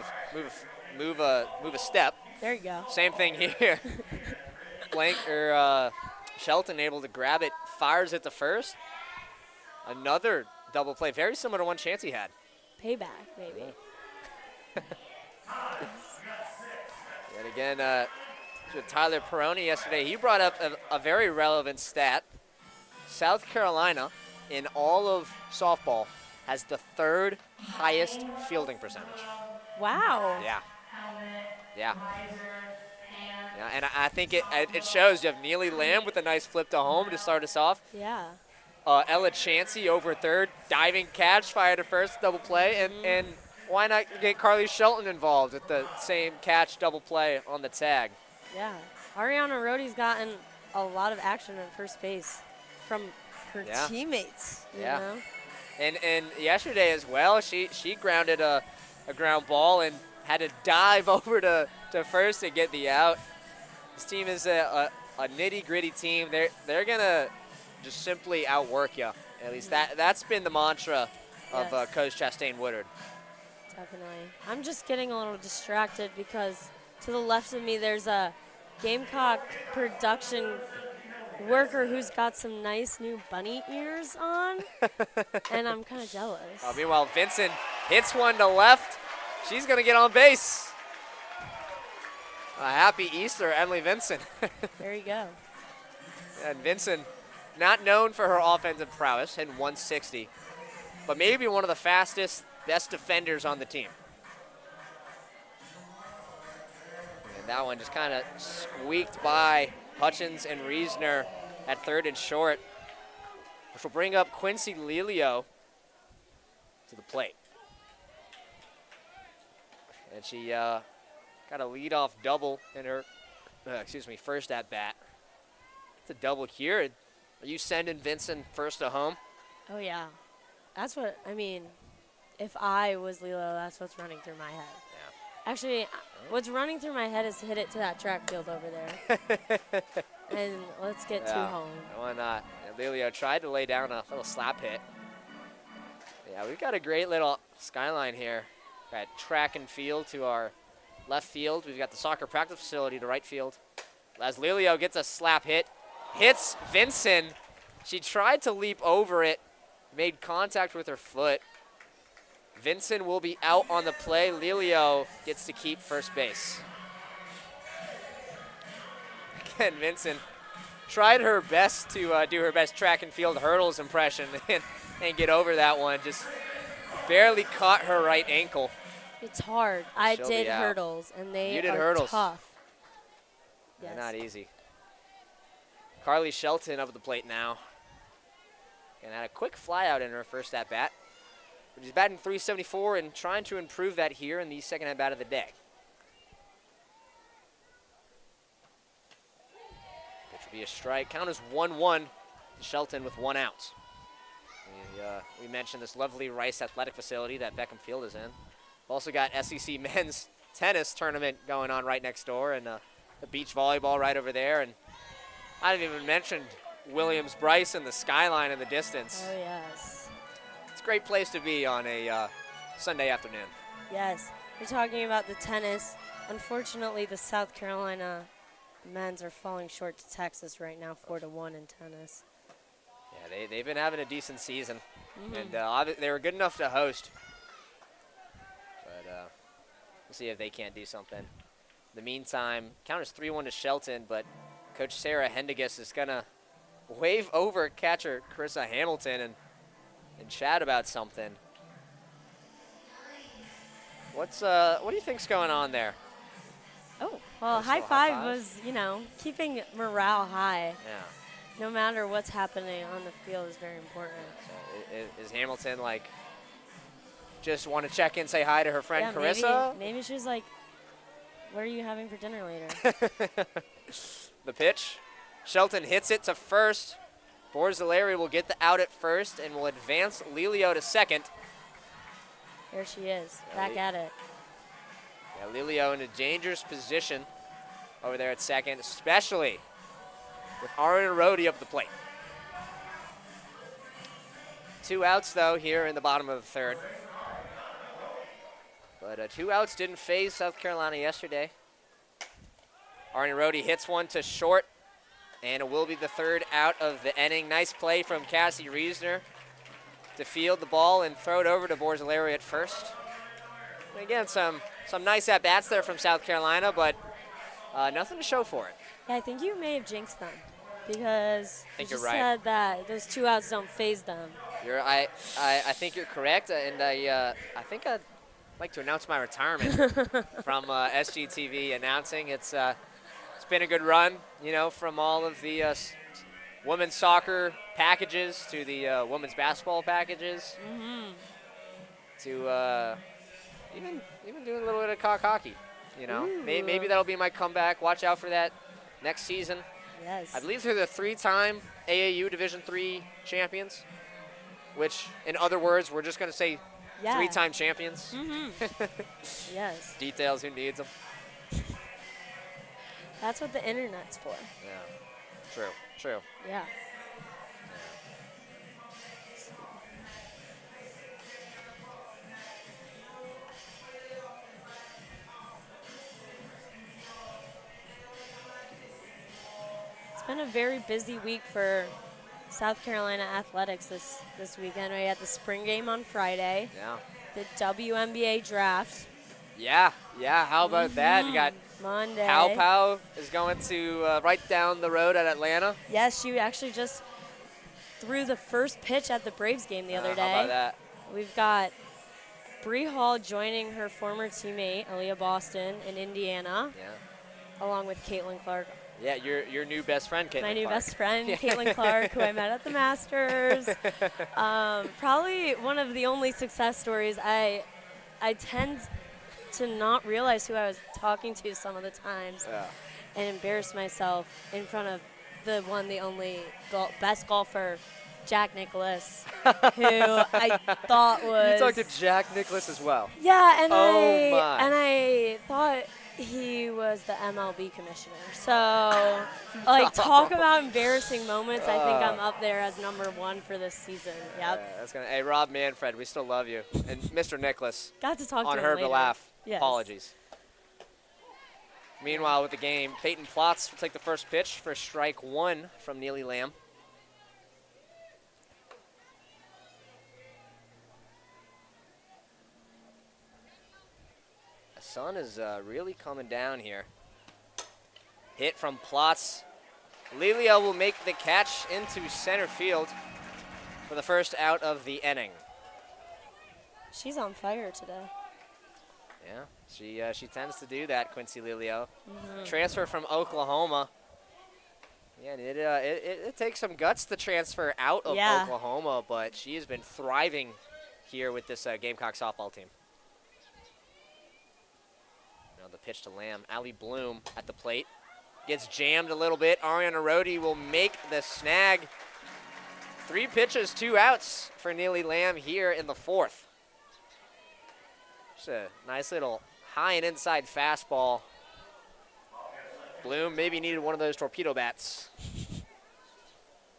a step. There you go. Same thing here. Shelton able to grab it, fires it to first. Another double play, very similar to one chance he had. Payback, maybe. And again, with Tyler Peroni yesterday, he brought up a very relevant stat. South Carolina, in all of softball, has the 3rd highest fielding percentage. Wow. Yeah. Yeah. Yeah, and I think it shows. You have Neely Lamb with a nice flip to home to start us off. Yeah. Ella Chansey over third, diving catch, fired to first, double play, and why not get Carly Shelton involved with the same catch, double play on the tag? Yeah. Ariana Rohde's gotten a lot of action at first base from her teammates. You know? And yesterday as well, she grounded a ground ball and had to dive over to first to get the out. This team is a nitty-gritty team. They're gonna just simply outwork you. At least that's been the mantra of Coach Chastain Woodard. Definitely. I'm just getting a little distracted because to the left of me there's a Gamecock production worker who's got some nice new bunny ears on, and I'm kind of jealous. Meanwhile, Vincent hits one to left. She's gonna get on base. Happy Easter, Emily Vincent. There you go. And Vincent, not known for her offensive prowess, hitting 160, but maybe one of the fastest, best defenders on the team. And that one just kind of squeaked by Hutchins and Reesner at third and short, which will bring up Quincy Lelio to the plate. And she got a leadoff double in her, first at bat. It's a double here. Are you sending Vincent first to home? Oh, yeah. That's what, I mean, if I was Lilo, that's what's running through my head. Yeah. Actually, what's running through my head is hit it to that track field over there. And let's get to home. Why not? Lelio tried to lay down a little slap hit. Yeah, we've got a great little skyline here. Got track and field to our left field. We've got the soccer practice facility to right field. As Lelio gets a slap hit, hits Vincent. She tried to leap over it, made contact with her foot. Vincent will be out on the play. Lelio gets to keep first base. Again, Vincent tried her best to do her best track and field hurdles impression and get over that one. Just barely caught her right ankle. It's hard. I did hurdles, and they are tough. Yes. They're not easy. Carly Shelton up at the plate now. And had a quick fly out in her first at bat. But she's batting .374 and trying to improve that here in the second at bat of the day. Which will be a strike. Count is 1-1 to Shelton with 1 out. We mentioned this lovely Rice Athletic Facility that Beckham Field is in. We've also got SEC men's tennis tournament going on right next door, and the beach volleyball right over there. And I haven't even mentioned Williams-Brice and the skyline in the distance. Oh, yes. It's a great place to be on a Sunday afternoon. Yes. You're talking about the tennis. Unfortunately, the South Carolina men's are falling short to Texas right now, 4-1 in tennis. Yeah, they've been having a decent season, and they were good enough to host. But we'll see if they can't do something. In the meantime, count is 3-1 to Shelton, but Coach Sarah Hendigas is going to wave over catcher Carissa Hamilton and chat about something. What do you think's going on there? Oh, well, high five was, keeping morale high. Yeah. No matter what's happening on the field is very important. So is Hamilton just want to check in, say hi to her friend Carissa? Maybe she was like, what are you having for dinner later? The pitch. Shelton hits it to first. Borzilleri will get the out at first and will advance Lelio to second. There she is, back at it. Yeah, Lelio in a dangerous position over there at second, especially with Ariana Rohde up the plate. 2 outs, though, here in the bottom of the third. But 2 outs didn't phase South Carolina yesterday. Ariana Rohde hits one to short. And it will be the third out of the inning. Nice play from Cassie Reesner to field the ball and throw it over to Borzelleri at first. And again, some nice at-bats there from South Carolina, but nothing to show for it. Yeah, I think you may have jinxed them because I think you you're just right. said that those 2 outs don't phase them. I think you're correct, and I think I'd like to announce my retirement from SGTV announcing. It's been a good run, from all of the women's soccer packages to the women's basketball packages to even doing a little bit of cock hockey. Maybe that'll be my comeback. Watch out for that next season. Yes. I believe they're the 3-time AAU Division III champions, which, in other words, we're just going to say 3-time champions. Yes. Details, who needs them? That's what the internet's for. Yeah. True. Yeah. It's been a very busy week for South Carolina athletics this weekend. We had the spring game on Friday. Yeah. The WNBA draft. Yeah. How about that? You got Monday. Pow is going to right down the road at Atlanta. Yes, she actually just threw the first pitch at the Braves game the other day. How about that? We've got Bree Hall joining her former teammate, Aaliyah Boston, in Indiana, along with Caitlin Clark. Yeah, your new best friend, Caitlin My new Clark. best friend, Caitlin Clark, who I met at the Masters. Probably one of the only success stories. I tend to not realize who I was talking to some of the times and embarrass myself in front of the only best golfer, Jack Nicklaus, who I thought was... You talked to Jack Nicklaus as well. Yeah, and my. I thought he was the MLB commissioner. So, talk about embarrassing moments. I think I'm up there as #1 for this season. Yep. Hey, Rob Manfred, we still love you. And Mr. Nicklaus, Got to talk on to him her later. behalf, Yes. apologies. Meanwhile, with the game, Peyton Plotz will take the first pitch for strike 1 from Neely Lamb. The sun is really coming down here. Hit from Plotz. Lilia will make the catch into center field for the first out of the inning. She's on fire today. Yeah, she tends to do that, Quincy Lilio. Transfer from Oklahoma. Yeah, and it takes some guts to transfer out of Oklahoma, but she has been thriving here with this Gamecock softball team. Now the pitch to Lamb. Allie Bloom at the plate. Gets jammed a little bit. Ariana Rhodey will make the snag. 3 pitches, 2 outs for Neely Lamb here in the 4th. Just a nice little high and inside fastball. Bloom maybe needed one of those torpedo bats.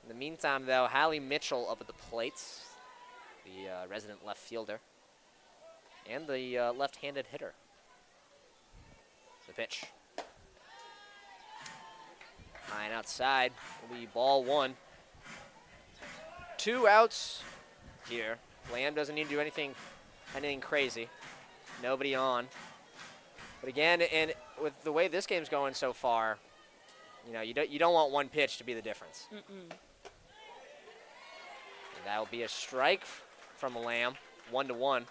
In the meantime, though, Hallie Mitchell up at the plate, the resident left fielder, and the left-handed hitter. The pitch. High and outside will be ball 1. 2 outs here. Lamb doesn't need to do anything crazy. Nobody on. But again, and with the way this game's going so far, you don't want one pitch to be the difference. And that will be a strike from Lamb, 1-1.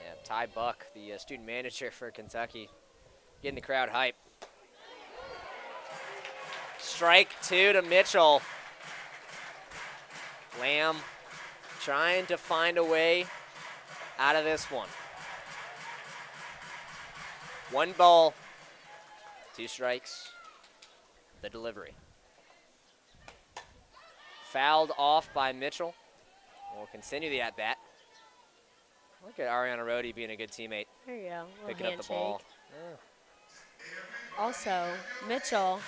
Yeah, Ty Buck, the student manager for Kentucky, getting the crowd hype. Strike 2 to Mitchell. Lamb trying to find a way out of this one. 1 ball, 2 strikes. The delivery. Fouled off by Mitchell. We'll continue the at-bat. Look at Ariana Rhodey being a good teammate. There you go. Picking up the ball. Also, Mitchell,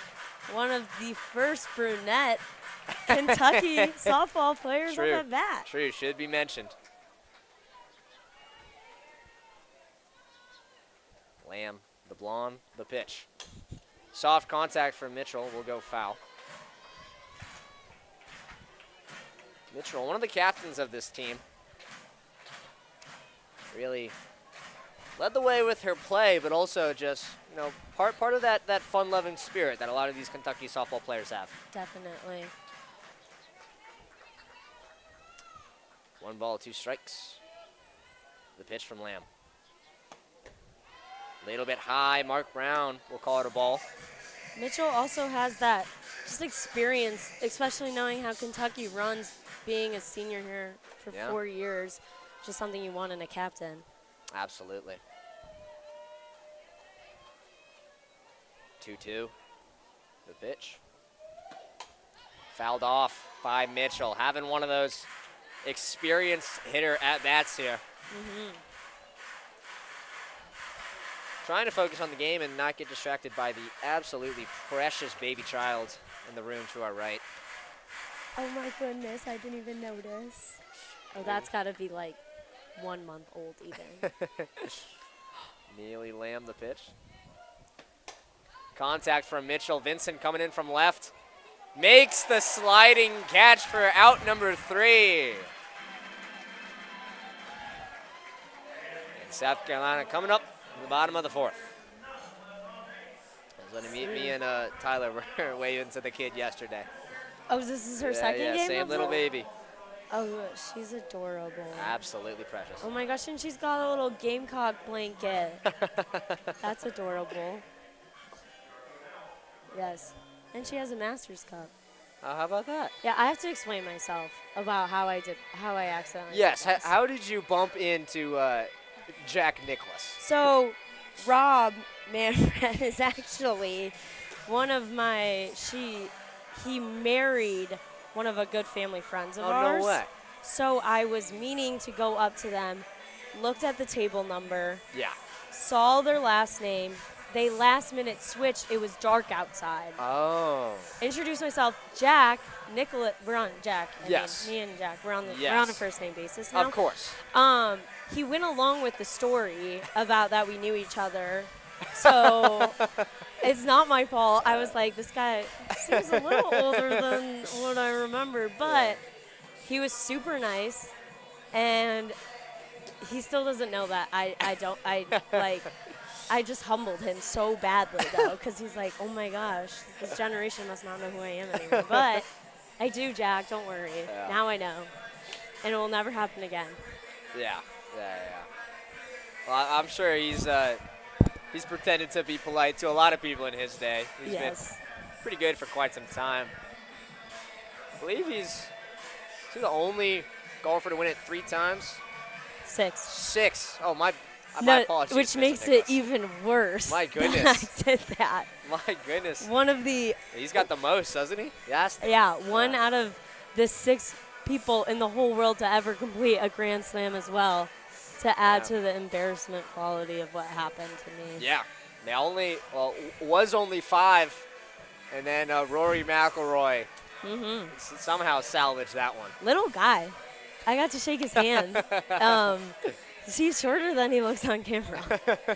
one of the first brunette Kentucky softball players on that bat. True, should be mentioned. Lamb, the blonde, the pitch. Soft contact from Mitchell will go foul. Mitchell, one of the captains of this team, really led the way with her play, but also just, part of that fun-loving spirit that a lot of these Kentucky softball players have. Definitely. 1 ball, 2 strikes. The pitch from Lamb. A little bit high. Mark Brown will call it a ball. Mitchell also has that just experience, especially knowing how Kentucky runs, being a senior here for 4 years, just something you want in a captain. Absolutely. 2-2. The pitch. Fouled off by Mitchell. Having one of those experienced hitter at-bats here. Trying to focus on the game and not get distracted by the absolutely precious baby child in the room to our right. Oh my goodness, I didn't even notice. Oh, that's got to be like 1 month old even. Neely Lamb, the pitch. Contact from Mitchell. Vincent coming in from left. Makes the sliding catch for out number 3. And South Carolina coming up in the bottom of the 4th. I was letting me and Tyler were waving to the kid yesterday. Oh, this is her second game? Same little baby. Oh, she's adorable. Absolutely precious. Oh my gosh, and she's got a little Gamecock blanket. That's adorable. Yes. And she has a Masters Cup. How about that? Yeah, I have to explain myself about how I accidentally Yes, did this. how did you bump into Jack Nicklaus? So, Rob Manfred is actually one of my, he married one of a good family friends of ours. No way. So I was meaning to go up to them, looked at the table number, saw their last name. They last minute switched. It was dark outside. Oh. Introduced myself, Jack, Nicholas. We're on Jack. Yes. Me and Jack. We're on a first name basis now. Of course. He went along with the story about that we knew each other. So it's not my fault. I was like, this guy seems a little older than what I remember, but he was super nice, and he still doesn't know that. I just humbled him so badly, though, because he's like, oh, my gosh, this generation must not know who I am anymore. But I do, Jack. Don't worry. Yeah. Now I know. And it will never happen again. Yeah. Well, I'm sure he's pretended to be polite to a lot of people in his day. He's been pretty good for quite some time. I believe he's the only golfer to win it 3 times. 6. Oh, my apologies. Which makes it even worse. My goodness. I said that. My goodness. He's got the most, doesn't he? Yes. Yeah, one out of the 6 people in the whole world to ever complete a Grand Slam as well, to add to the embarrassment quality of what happened to me. Yeah. Was only 5, and then Rory McIlroy somehow salvaged that one. Little guy. I got to shake his hand. He's shorter than he looks on camera.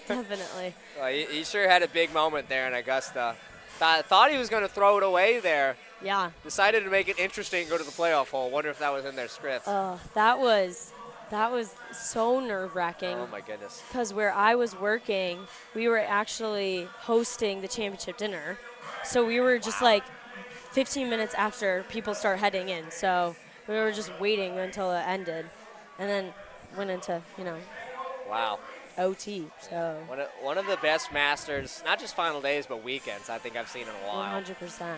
Definitely. Well, he sure had a big moment there in Augusta. Thought he was going to throw it away there. Yeah. Decided to make it interesting and go to the playoff hole. Wonder if that was in their script. That was so nerve-wracking. Oh, my goodness. Because where I was working, we were actually hosting the championship dinner. So we were just like 15 minutes after people start heading in. So we were just waiting until it ended. And then went into, Wow. OT. So one of the best Masters, not just final days, but weekends I think I've seen in a while. 100%.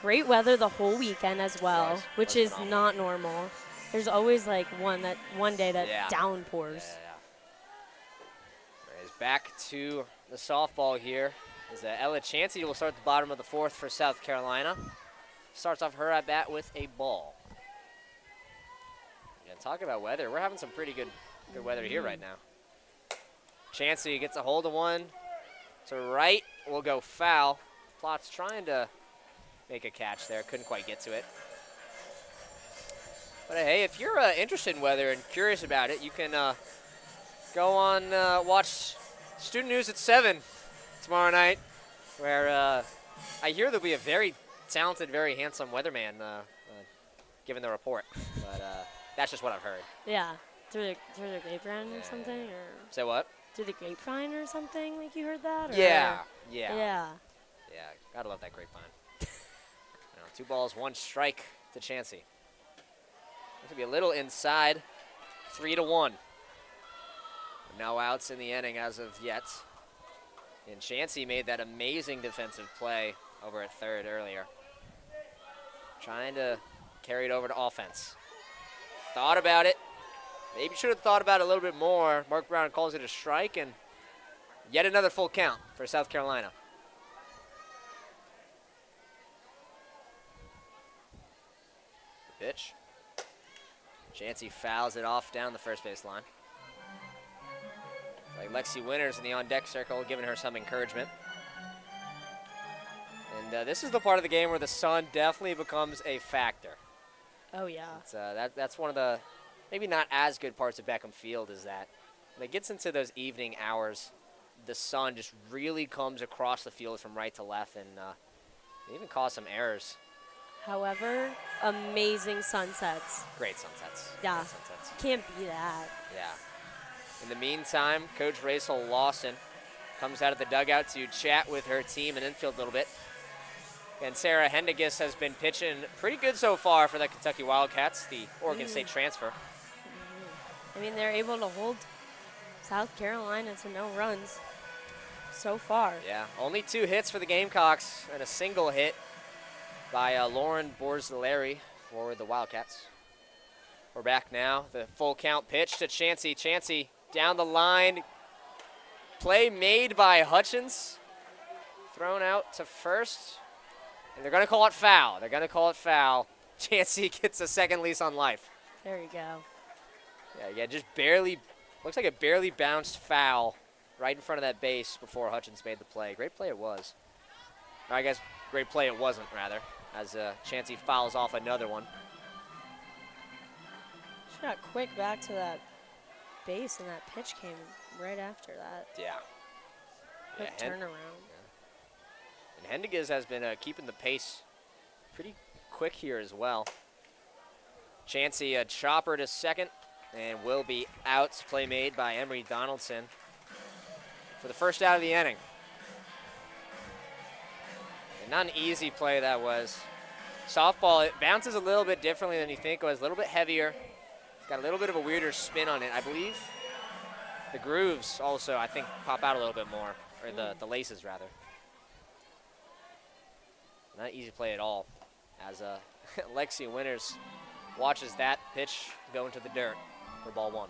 Great weather the whole weekend as well, which is not normal. There's always like one day that downpours. Anyways, back to the softball here. As Ella Chansey will start at the bottom of the 4th for South Carolina. Starts off her at bat with a ball. Talk about weather. We're having some pretty good weather here right now. Chansey gets a hold of one. To right will go foul. Plot's trying to make a catch there. Couldn't quite get to it. But hey, if you're interested in weather and curious about it, you can go on watch Student news at 7 tomorrow night, where I hear there'll be a very talented, very handsome weatherman giving the report. But that's just what I've heard. Yeah, through the grapevine or something, or say what? Through the grapevine or something, like you heard that? Or? Yeah. Yeah. Gotta love that grapevine. 2 balls, 1 strike to Chansey. This will be a little inside, 3-1. No outs in the inning as of yet. And Chansey made that amazing defensive play over at third earlier. Trying to carry it over to offense. Thought about it. Maybe should have thought about it a little bit more. Mark Brown calls it a strike, and yet another full count for South Carolina. The pitch. Chansey fouls it off down the first base line. Like Lexi Winters in the on-deck circle, giving her some encouragement. And this is the part of the game where the sun definitely becomes a factor. Oh, yeah. It's, that's one of the maybe not as good parts of Beckham Field is that when it gets into those evening hours, the sun just really comes across the field from right to left and even cause some errors. However, amazing sunsets. Great sunsets. Yeah. Great sunsets. Can't beat that. Yeah. In the meantime, Coach Rachel Lawson comes out of the dugout to chat with her team and infield a little bit. And Sarah Hendigas has been pitching pretty good so far for the Kentucky Wildcats, the Oregon State transfer. I mean, they're able to hold South Carolina to no runs so far. Yeah, only 2 hits for the Gamecocks and a single hit by Lauren Borzelleri for the Wildcats. We're back now. The full count pitch to Chansey. Chansey down the line. Play made by Hutchins. Thrown out to first. And they're going to call it foul. They're going to call it foul. Chansey gets a second lease on life. There you go. Yeah, just barely, looks like it barely bounced foul right in front of that base before Hutchins made the play. Great play it was. Or I guess great play it wasn't, rather, as Chansey fouls off another one. She got quick back to that base, and that pitch came right after that. Yeah. Quick turnaround. And Hendigas has been keeping the pace pretty quick here as well. Chansey a chopper to second and will be out. Play made by Emery Donaldson for the first out of the inning. And not an easy play that was. Softball, it bounces a little bit differently than you think. It was a little bit heavier. It's got a little bit of a weirder spin on it. I believe the grooves also, I think, pop out a little bit more, or the laces, rather. Not an easy play at all, as Lexi Winters watches that pitch go into the dirt for ball 1.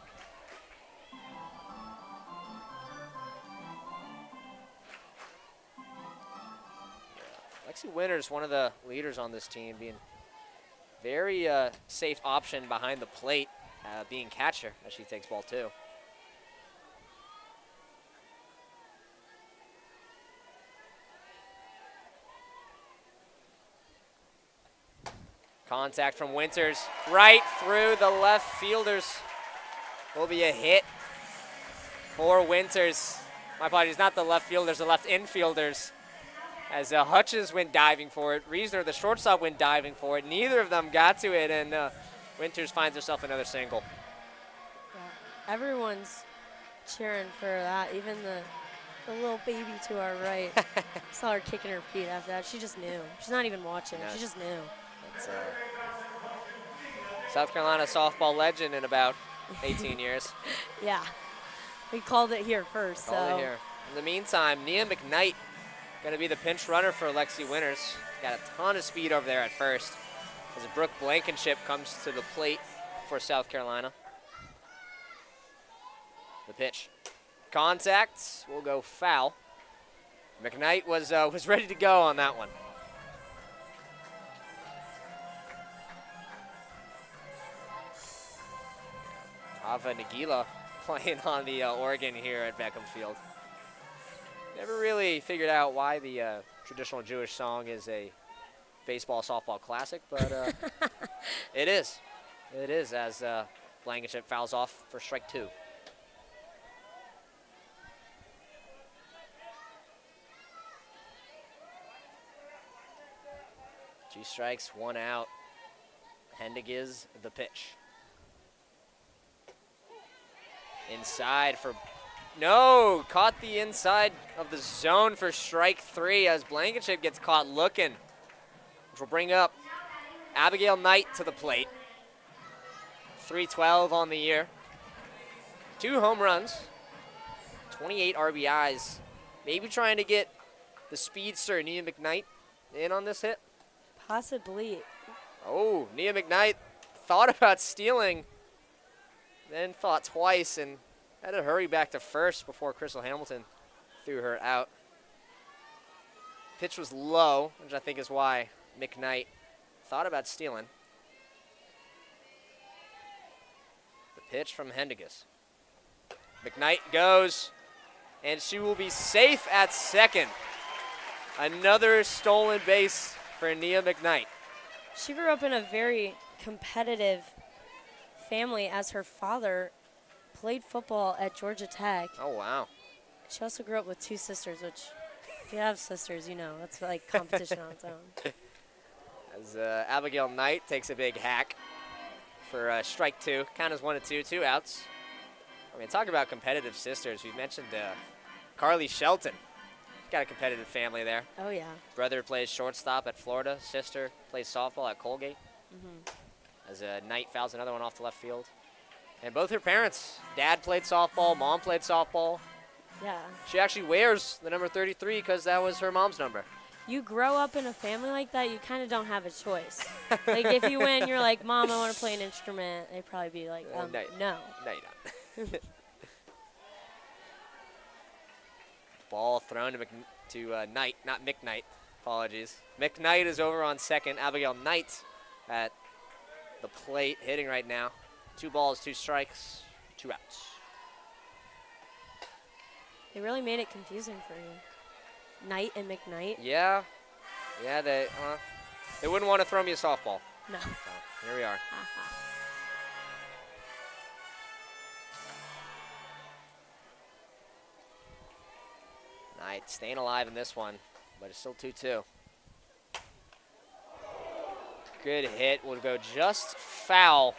Lexi Winters, one of the leaders on this team, being very safe option behind the plate, being catcher as she takes ball 2. Contact from Winters right through the left fielders. Will be a hit for Winters. My apologies, not the left fielders, the left infielders. As Hutchins went diving for it. Reesner, the shortstop, went diving for it. Neither of them got to it, and Winters finds herself another single. Yeah. Everyone's cheering for that, even the little baby to our right. Saw her kicking her feet after that. She just knew. She's not even watching. No. She just knew. That's South Carolina softball legend in about 18 years. Yeah. We called it here first. Called it here. In the meantime, Nia McKnight going to be the pinch runner for Lexi Winters. Got a ton of speed over there at first as Brooke Blankenship comes to the plate for South Carolina. The pitch. Contact will go foul. McKnight was ready to go on that one. Ava Nagila playing on the Oregon here at Beckham Field. Never really figured out why the traditional Jewish song is a baseball softball classic, but it is. It is, as Blankenship fouls off for strike 2. 2 strikes, 1 out. Hendiges the pitch. Inside for, no, caught the inside of the zone for strike 3 as Blankenship gets caught looking, which will bring up Abigail Knight to the plate. 312 on the year. 2 home runs, 28 RBIs. Maybe trying to get the speedster, Nia McKnight, in on this hit. Possibly. Oh, Nia McKnight thought about stealing, then thought twice and had to hurry back to first before Crystal Hamilton threw her out. Pitch was low, which I think is why McKnight thought about stealing. The pitch from Hendiges. McKnight goes, and she will be safe at second. Another stolen base for Nia McKnight. She grew up in a very competitive family as her father played football at Georgia Tech. Oh, wow. She also grew up with 2 sisters, which if you have sisters, you know, that's like competition on its own. As Abigail Knight takes a big hack for strike 2. Count as 1-2, 2 outs. I mean, talk about competitive sisters. We mentioned Carly Shelton. Got a competitive family there. Oh, yeah. Brother plays shortstop at Florida. Sister plays softball at Colgate. As Knight fouls another one off to left field. And both her parents, dad played softball, mom played softball. Yeah. She actually wears the number 33 because that was her mom's number. You grow up in a family like that, you kind of don't have a choice. Like, if you win, you're like, Mom, I want to play an instrument. They'd probably be like, no. No, you don't. Ball thrown to Knight, not McKnight. Apologies. McKnight is over on second. Abigail Knight at the plate, hitting right now. 2 balls, 2 strikes, 2 outs. They really made it confusing for you. Knight and McKnight. Yeah. Yeah, they wouldn't want to throw me a softball. No. So, here we are. Knight staying alive in this one, but it's still 2-2. Good hit, will go just foul.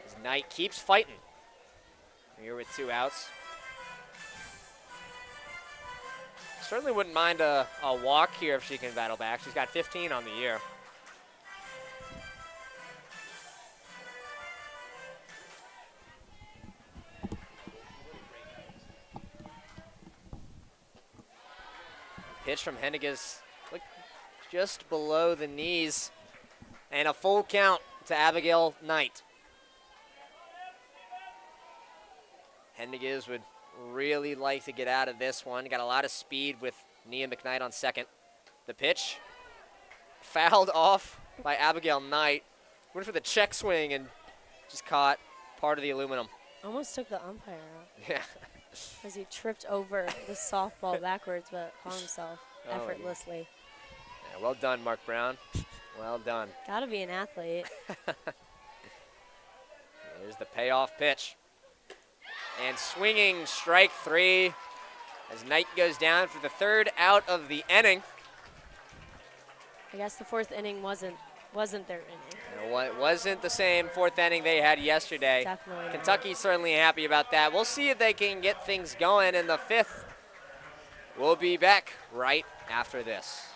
As Knight keeps fighting. Here with 2 outs. Certainly wouldn't mind a walk here if she can battle back. She's got 15 on the year. Pitch from Hendiges, look just below the knees, and a full count to Abigail Knight. Hendiges would really like to get out of this one. Got a lot of speed with Nia McKnight on second. The pitch fouled off by Abigail Knight. Went for the check swing and just caught part of the aluminum. Almost took the umpire out. Yeah. As he tripped over the softball backwards, but caught himself effortlessly. Yeah, well done, Mark Brown. Well done. Gotta be an athlete. Here's the payoff pitch. And swinging strike 3 as Knight goes down for the 3rd out of the inning. I guess the 4th inning wasn't their inning. It wasn't the same 4th inning they had yesterday. Definitely not. Kentucky's certainly happy about that. We'll see if they can get things going in the 5th. We'll be back right after this.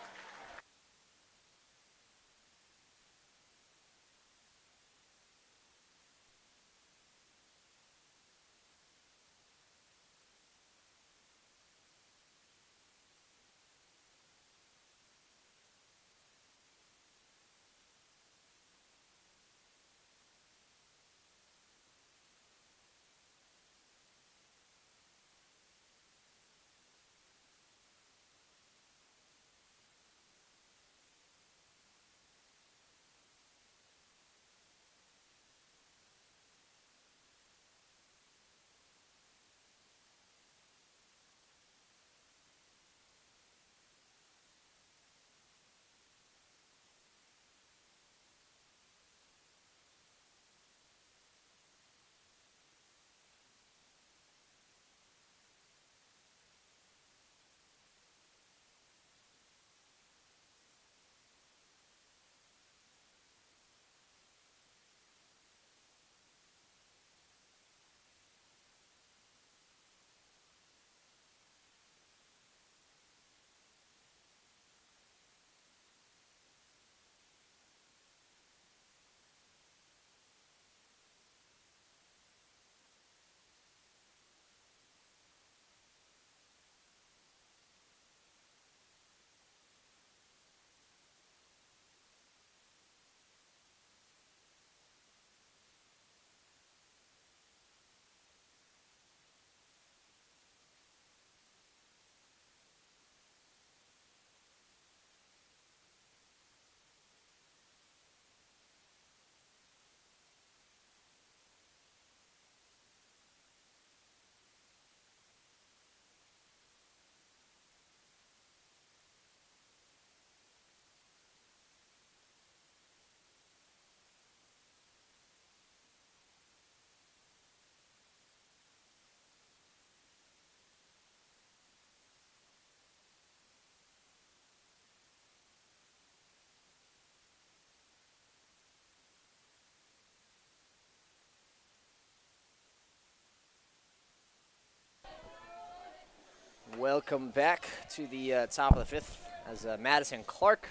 Welcome back to the top of the fifth as Madison Clark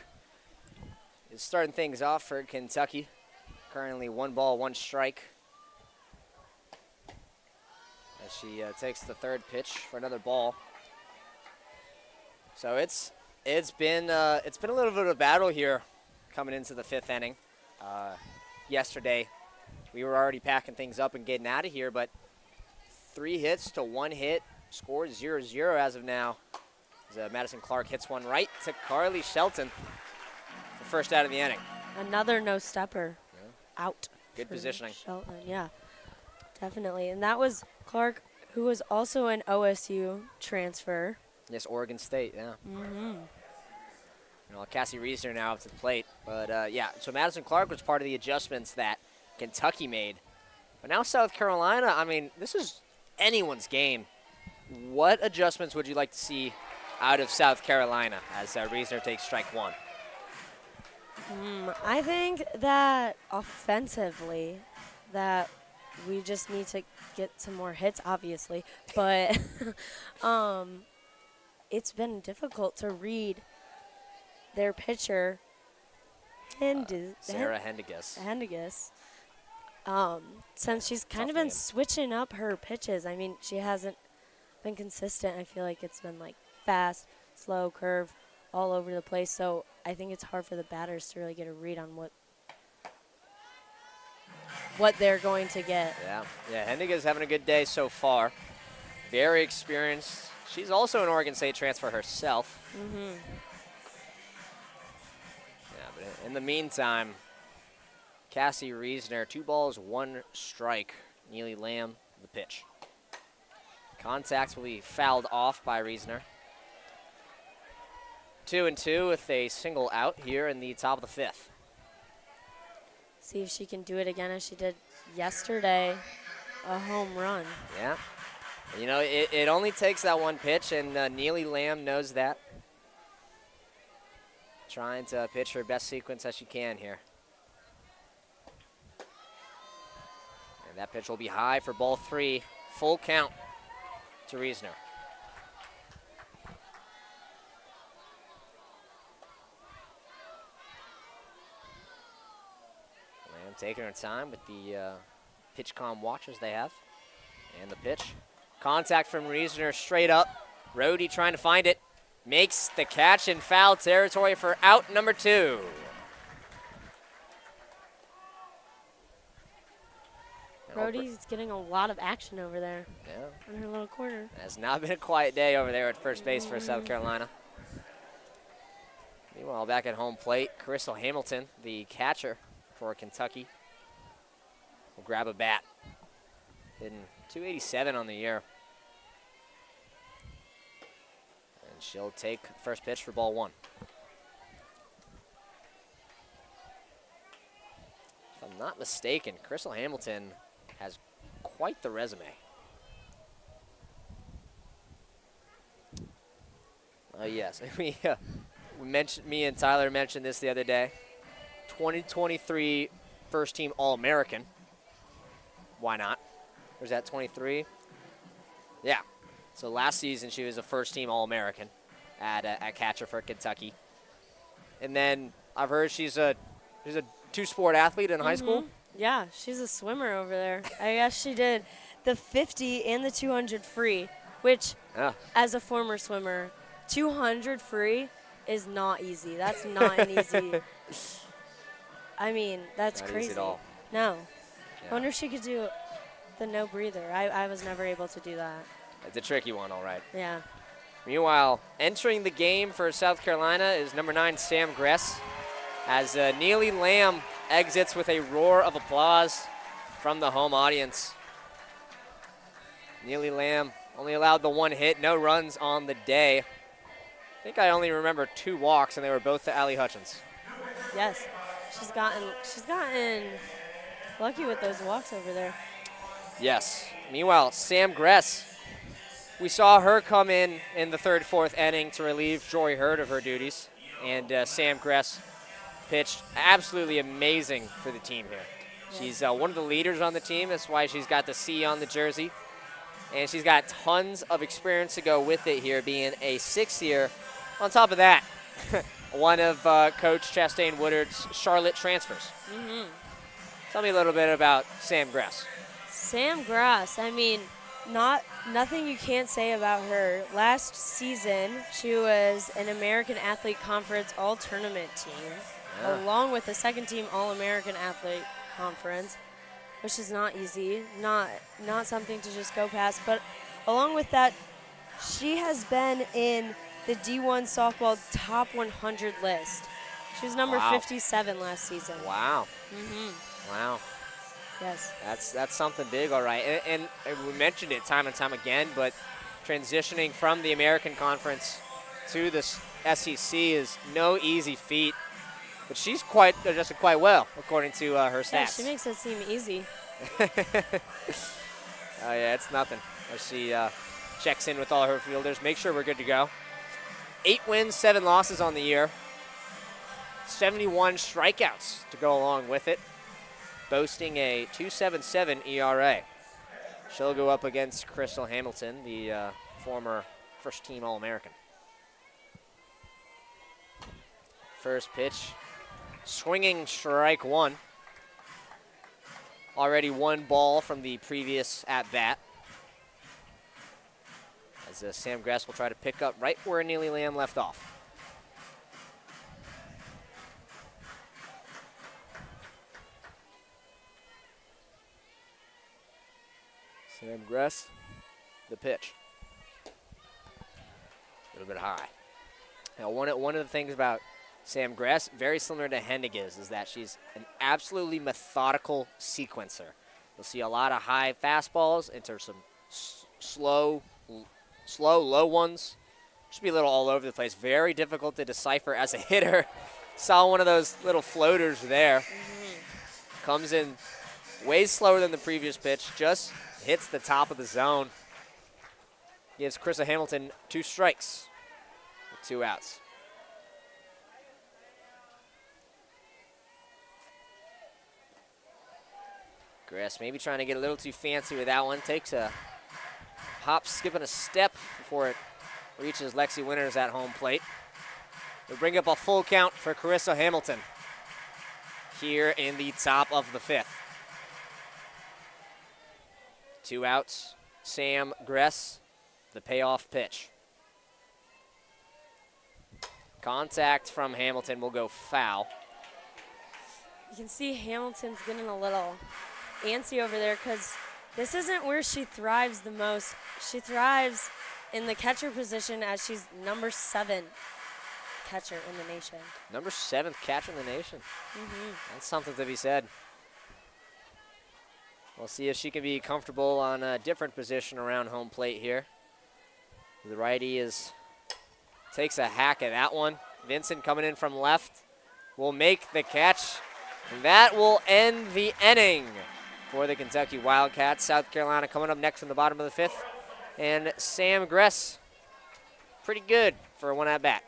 is starting things off for Kentucky. Currently 1 ball, 1 strike. As she takes the third pitch for another ball. So it's been a little bit of a battle here coming into the 5th inning. Yesterday we were already packing things up and getting out of here, but 3 hits to 1 hit, scored 0-0 as of now. As Madison Clark hits one right to Carly Shelton for first out of the inning. Another no-stepper. Yeah. Out. Good positioning. Shelton, yeah, definitely. And that was Clark, who was also an OSU transfer. Yes, Oregon State, yeah. Mm-hmm. You know, Cassie Reece now up to the plate. But, yeah, so Madison Clark was part of the adjustments that Kentucky made. But now South Carolina, I mean, this is anyone's game. What adjustments would you like to see out of South Carolina as Reesner takes strike 1? I think that offensively that we just need to get some more hits, obviously. But it's been difficult to read their pitcher, Sarah Hendigas. Since she's kind of been switching up her pitches. I mean, she hasn't been consistent. I feel like it's been like fast, slow, curve, all over the place. So I think it's hard for the batters to really get a read on what they're going to get. Yeah, Hendigas having a good day so far. Very experienced. She's also an Oregon State transfer herself. Mm-hmm. Yeah, but in the meantime, Cassie Reesner, 2 balls, 1 strike. Neely Lamb, the pitch. Contact will be fouled off by Reesner. 2-2 with a single out here in the top of the 5th. See if she can do it again as she did yesterday, a home run. Yeah. You know, it only takes that 1 pitch, and Neely Lamb knows that. Trying to pitch her best sequence as she can here. And that pitch will be high for ball 3. Full count to Reesner. Lamb taking her time with the pitch comm watchers they have. And the pitch. Contact from Reesner straight up. Rhodey trying to find it. Makes the catch in foul territory for out number 2. Rhodey's getting a lot of action over there. Yeah. In her little corner. Has not been a quiet day over there at first base for South Carolina. Meanwhile, back at home plate, Crystal Hamilton, the catcher for Kentucky, will grab a bat. Hitting .287 on the year. And she'll take the first pitch for ball 1. If I'm not mistaken, Crystal Hamilton has quite the resume. Yes, me and Tyler mentioned this the other day. 2023 first team All-American. Why not? Or is that 23? Yeah. So last season she was a first team All-American at catcher for Kentucky. And then I've heard she's a 2-sport athlete in high school. Yeah, she's a swimmer over there. I guess she did the 50 and the 200 free, which as a former swimmer, 200 free is not easy. That's not an easy. I mean, that's not crazy. Easy at all. No. Yeah. I wonder if she could do the no breather. I was never able to do that. It's a tricky one, all right. Yeah. Meanwhile, entering the game for South Carolina is number 9, Sam Gress, as Neely Lamb exits with a roar of applause from the home audience. Neely Lamb only allowed the 1 hit, no runs on the day. I think I only remember 2 walks, and they were both to Allie Hutchins. Yes, she's gotten lucky with those walks over there. Yes. Meanwhile, Sam Gress, we saw her come in the 3rd, 4th inning to relieve Jory Hurd of her duties, and Sam Gress pitched absolutely amazing for the team here. She's one of the leaders on the team. That's why she's got the C on the jersey. and she's got tons of experience to go with it here, being a 6th-year. On top of that, one of Coach Chastain Woodard's Charlotte transfers. Tell me a little bit about Sam Gress. Sam Grass, I mean, nothing you can't say about her. Last season, she was an American Athlete Conference All-Tournament team, along with the second-team All-American Athlete Conference, which is not easy, not something to just go past. But along with that, she has been in the D1 softball top 100 list. She was number 57 last season. Wow. Wow. Yes. That's something big, all right. And we mentioned it time and time again, but transitioning from the American Conference to this SEC is no easy feat. But she's adjusted quite well, according to her stats. Yeah, she makes it seem easy. Oh, yeah, it's nothing. As she checks in with all her fielders, make sure we're good to go. 8 wins, 7 losses on the year. 71 strikeouts to go along with it, boasting a 2.77 ERA. She'll go up against Crystal Hamilton, the former first-team All-American. First pitch, swinging strike 1. Already 1 ball from the previous at-bat. As Sam Gress will try to pick up right where Neely Lamb left off. Sam Gress, the pitch. A little bit high. Now, one of the things about Sam Gress, very similar to Henniges, is that she's an absolutely methodical sequencer. You'll see a lot of high fastballs into some slow, low ones. Should be a little all over the place. Very difficult to decipher as a hitter. Saw one of those little floaters there. Comes in way slower than the previous pitch. Just hits the top of the zone. Gives Crystal Hamilton 2 strikes with 2 outs. Gress maybe trying to get a little too fancy with that one. Takes a hop, skip, and a step before it reaches Lexi Winters at home plate. We'll bring up a full count for Carissa Hamilton here in the top of the 5th. 2 outs. Sam Gress, the payoff pitch. Contact from Hamilton will go foul. You can see Hamilton's getting a little antsy over there because this isn't where she thrives the most. She thrives in the catcher position as she's number 7 catcher in the nation. Number 7th catcher in the nation. That's something to be said. We'll see if she can be comfortable on a different position around home plate here. The righty takes a hack at that one. Vincent coming in from left will make the catch. And that will end the inning for the Kentucky Wildcats. South Carolina coming up next in the bottom of the 5th. And Sam Gress, pretty good for one at bat.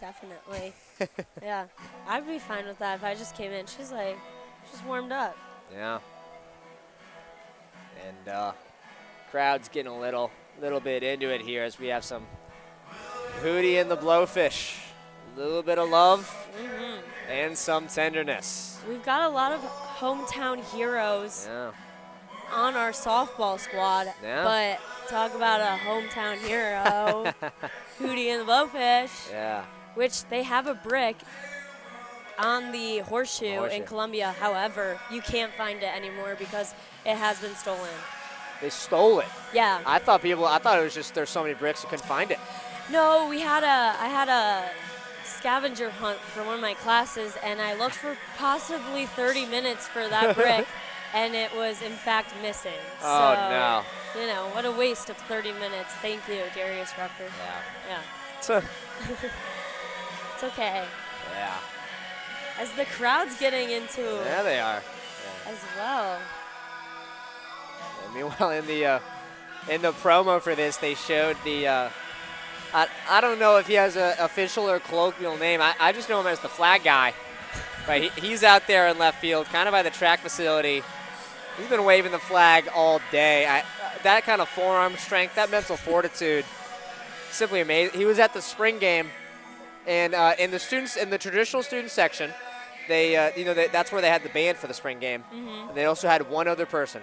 Definitely. Yeah, I'd be fine with that if I just came in. She's warmed up. Yeah. And crowd's getting a little bit into it here as we have some Hootie and the Blowfish. A little bit of love and some tenderness. We've got a lot of hometown heroes on our softball squad, but talk about a hometown hero, Hootie and the Blowfish. Yeah. Which they have a brick on the horseshoe in Columbia. However, you can't find it anymore because it has been stolen. They stole it? Yeah. I thought it was just there's so many bricks you couldn't find it. No, I had a scavenger hunt for one of my classes, and I looked for possibly 30 minutes for that brick, and it was in fact missing. Oh, so, no. You know, what a waste of 30 minutes. Thank you, Darius Rucker. Yeah. It's okay. Yeah. As the crowd's getting into Yeah, they are. as well. And meanwhile, in the promo for this, they showed the I don't know if he has an official or colloquial name. I just know him as the flag guy. But he's out there in left field, kind of by the track facility. He's been waving the flag all day. that kind of forearm strength, that mental fortitude, simply amazing. He was at the spring game, and in the traditional student section, that's where they had the band for the spring game. Mm-hmm. They also had one other person,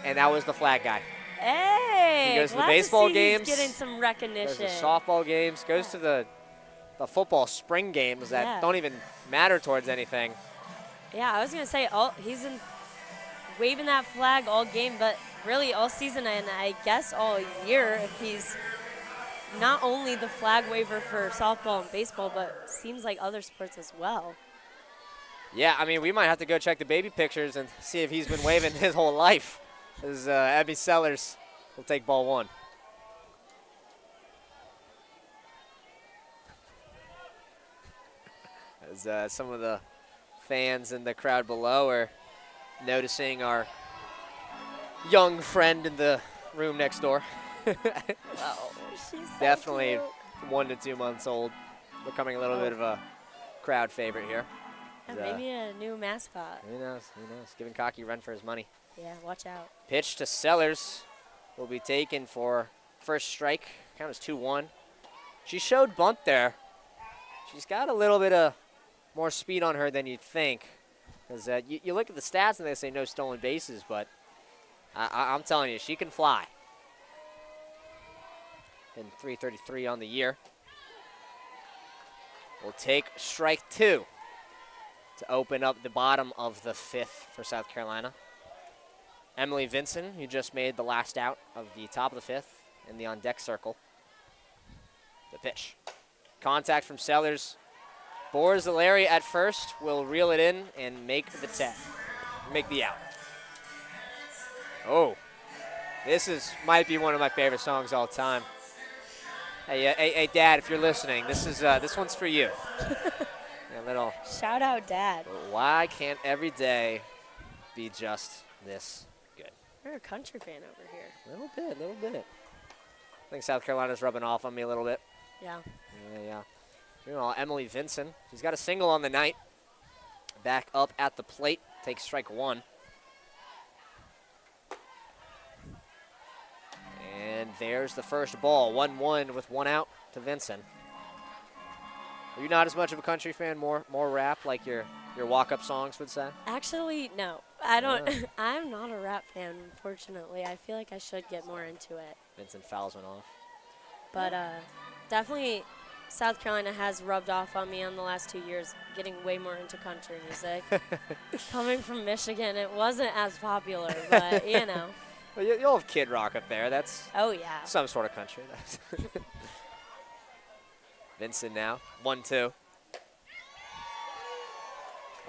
and that was the flag guy. Hey, he goes to the baseball games, he's getting some recognition. Goes to softball games, goes to the football spring games that don't even matter towards anything. Yeah, I was gonna say he's waving that flag all game, but really all season and I guess all year if he's not only the flag waver for softball and baseball, but seems like other sports as well. Yeah, I mean, we might have to go check the baby pictures and see if he's been waving his whole life. As Abby Sellers will take ball one. As some of the fans in the crowd below are noticing our young friend in the room next door. Wow, she's definitely so 1 to 2 months old, becoming a little bit of a crowd favorite here. And maybe a new mascot. Who knows? Who knows? Giving Cocky a run for his money. Yeah, watch out. Pitch to Sellers will be taken for first strike. Count is 2-1. She showed bunt there. She's got a little bit of more speed on her than you'd think. Because you look at the stats and they say no stolen bases, but I'm telling you, she can fly. And 333 on the year. We'll take strike 2 to open up the bottom of the 5th for South Carolina. Emily Vinson, who just made the last out of the top of the 5th in the on-deck circle. The pitch. Contact from Sellers. Borzilleri at first will reel it in and make the out. Oh, might be one of my favorite songs all time. Hey, Dad, if you're listening, this one's for you. A little shout out, Dad. Why can't every day be just this good? You're a country fan over here. A little bit. I think South Carolina's rubbing off on me a little bit. Yeah. Yeah. Meanwhile, Emily Vinson, she's got a single on the night. Back up at the plate, takes strike 1. And there's the first ball, 1-1 with 1 out to Vinson. Are you not as much of a country fan, more rap like your walk-up songs would say? Actually, no. I don't. Yeah. I'm not a rap fan, unfortunately. I feel like I should get more into it. Vincent fouls one off. But definitely South Carolina has rubbed off on me on the last 2 years, getting way more into country music. Coming from Michigan, it wasn't as popular, but, you know. Well, you'll have Kid Rock up there. That's some sort of country. Vincent now, 1-2.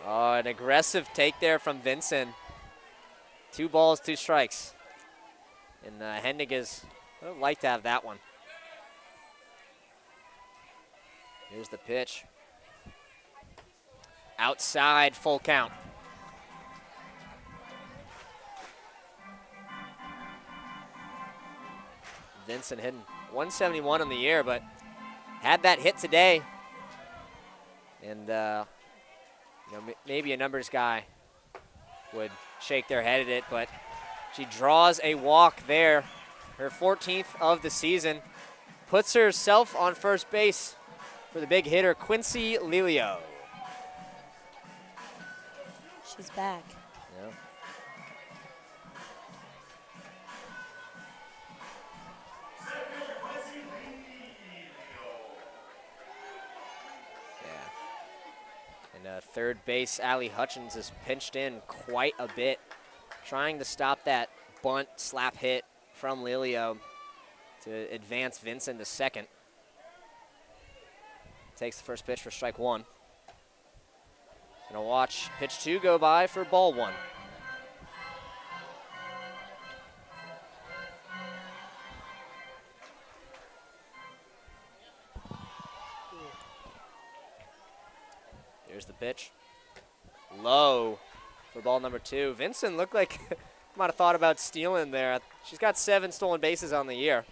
Oh, an aggressive take there from Vincent. 2 balls, 2 strikes. And Henniges would like to have that one. Here's the pitch. Outside, full count. Vincent hitting 171 on the year, but had that hit today. And maybe a numbers guy would shake their head at it, but she draws a walk there. Her 14th of the season. Puts herself on first base for the big hitter, Quincy Lilio. She's back. Yeah. And third base, Allie Hutchins is pinched in quite a bit, trying to stop that bunt slap hit from Lilio to advance Vincent to second. Takes the first pitch for strike 1. Gonna watch pitch 2 go by for ball 1. Here's the pitch. Low for ball number 2. Vincent looked like might have thought about stealing there. She's got 7 stolen bases on the year.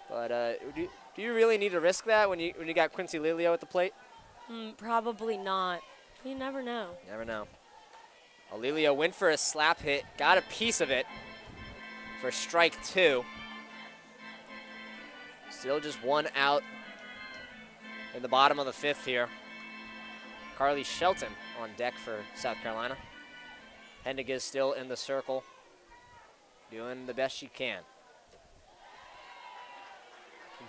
But do you really need to risk that when you got Quincy Lilio at the plate? Probably not. You never know. Never know. Lilio went for a slap hit, got a piece of it. for strike 2. Still just 1 out in the bottom of the 5th here. Carly Shelton on deck for South Carolina. Hendig is still in the circle, doing the best she can.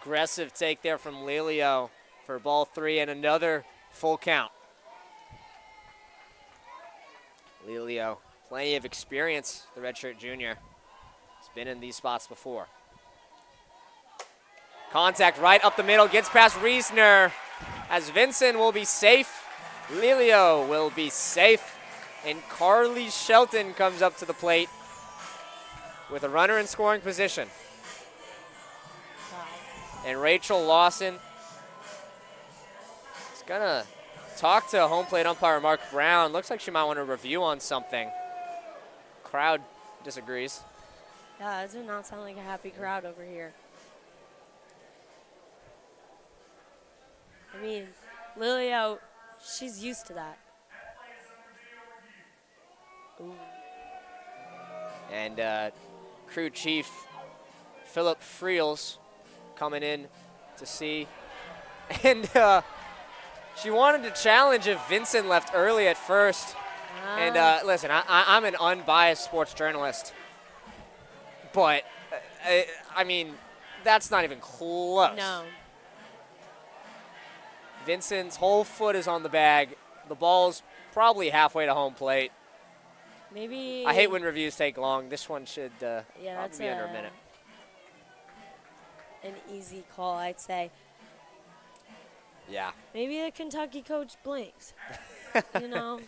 Aggressive take there from Lelio for ball 3 and another full count. Lelio, plenty of experience, the redshirt junior. He's been in these spots before. Contact right up the middle, gets past Reesner as Vincent will be safe. Lelio will be safe, and Carly Shelton comes up to the plate with a runner in scoring position. And Rachel Lawson is gonna talk to home plate umpire Mark Brown. Looks like she might want a review on something. Crowd disagrees. Yeah, it does not sound like a happy crowd over here. I mean, Lelio, she's used to that. Ooh. And crew chief Philip Friels coming in to see. And she wanted to challenge if Vincent left early at first. And listen, I'm an unbiased sports journalist, but I mean, that's not even close. No. Vincent's whole foot is on the bag. The ball's probably halfway to home plate. Maybe. I hate when reviews take long. This one should that's probably be under a minute. An easy call, I'd say. Yeah. Maybe the Kentucky coach blinks. You know?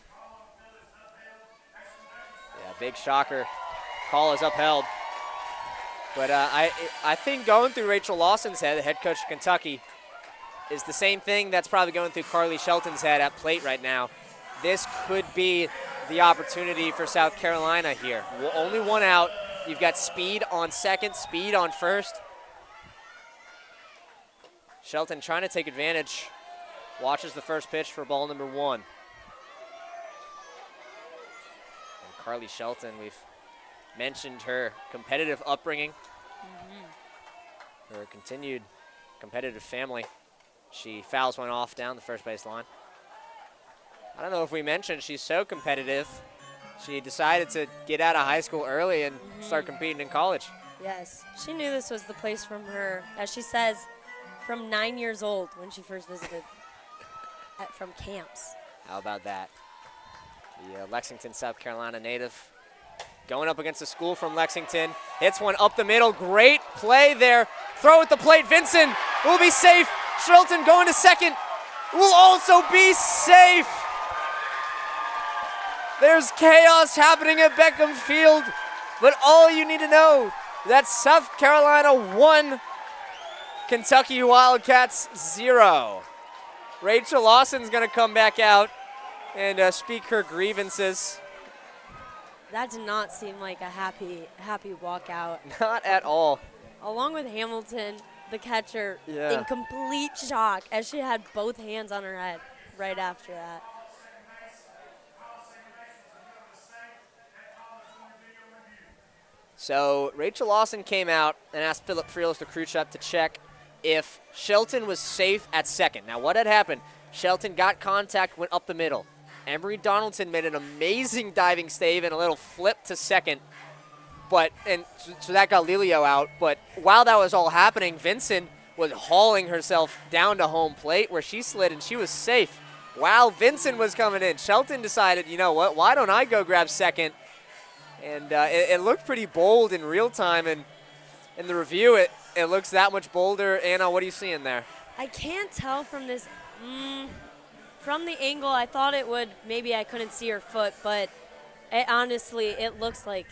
Yeah, big shocker. Call is upheld. But I think going through Rachel Lawson's head, the head coach of Kentucky, is the same thing that's probably going through Carly Shelton's head at plate right now. This could be the opportunity for South Carolina here. Only 1 out. You've got speed on second, speed on first. Shelton trying to take advantage. Watches the first pitch for ball number 1. And Carly Shelton, we've mentioned her competitive upbringing, her continued competitive family. She fouls one off down the first base line. I don't know if we mentioned she's so competitive, she decided to get out of high school early and start competing in college. Yes, she knew this was the place from her, as she says, from 9 years old when she first visited from camps. How about that? The Lexington, South Carolina native going up against a school from Lexington. Hits one up the middle. Great play there. Throw at the plate. Vincent will be safe. Shelton going to second. Will also be safe. There's chaos happening at Beckham Field. But all you need to know, that's South Carolina 1, Kentucky Wildcats 0. Rachel Lawson's going to come back out and speak her grievances. That did not seem like a happy walkout. Not at all. Along with Hamilton, the catcher, in complete shock as she had both hands on her head right after that. So Rachel Lawson came out and asked Philip Friels, the crew chief, to check if Shelton was safe at second. Now, what had happened? Shelton got contact, went up the middle. Emery Donaldson made an amazing diving stave and a little flip to second. So that got Lelio out. But while that was all happening, Vincent was hauling herself down to home plate where she slid and she was safe. While Vincent was coming in, Shelton decided, you know what, why don't I go grab second? And it looked pretty bold in real time. And in the review, it looks that much bolder. Anna, what are you seeing there? I can't tell from this. From the angle, I thought it would. Maybe I couldn't see her foot, but honestly, it looks like.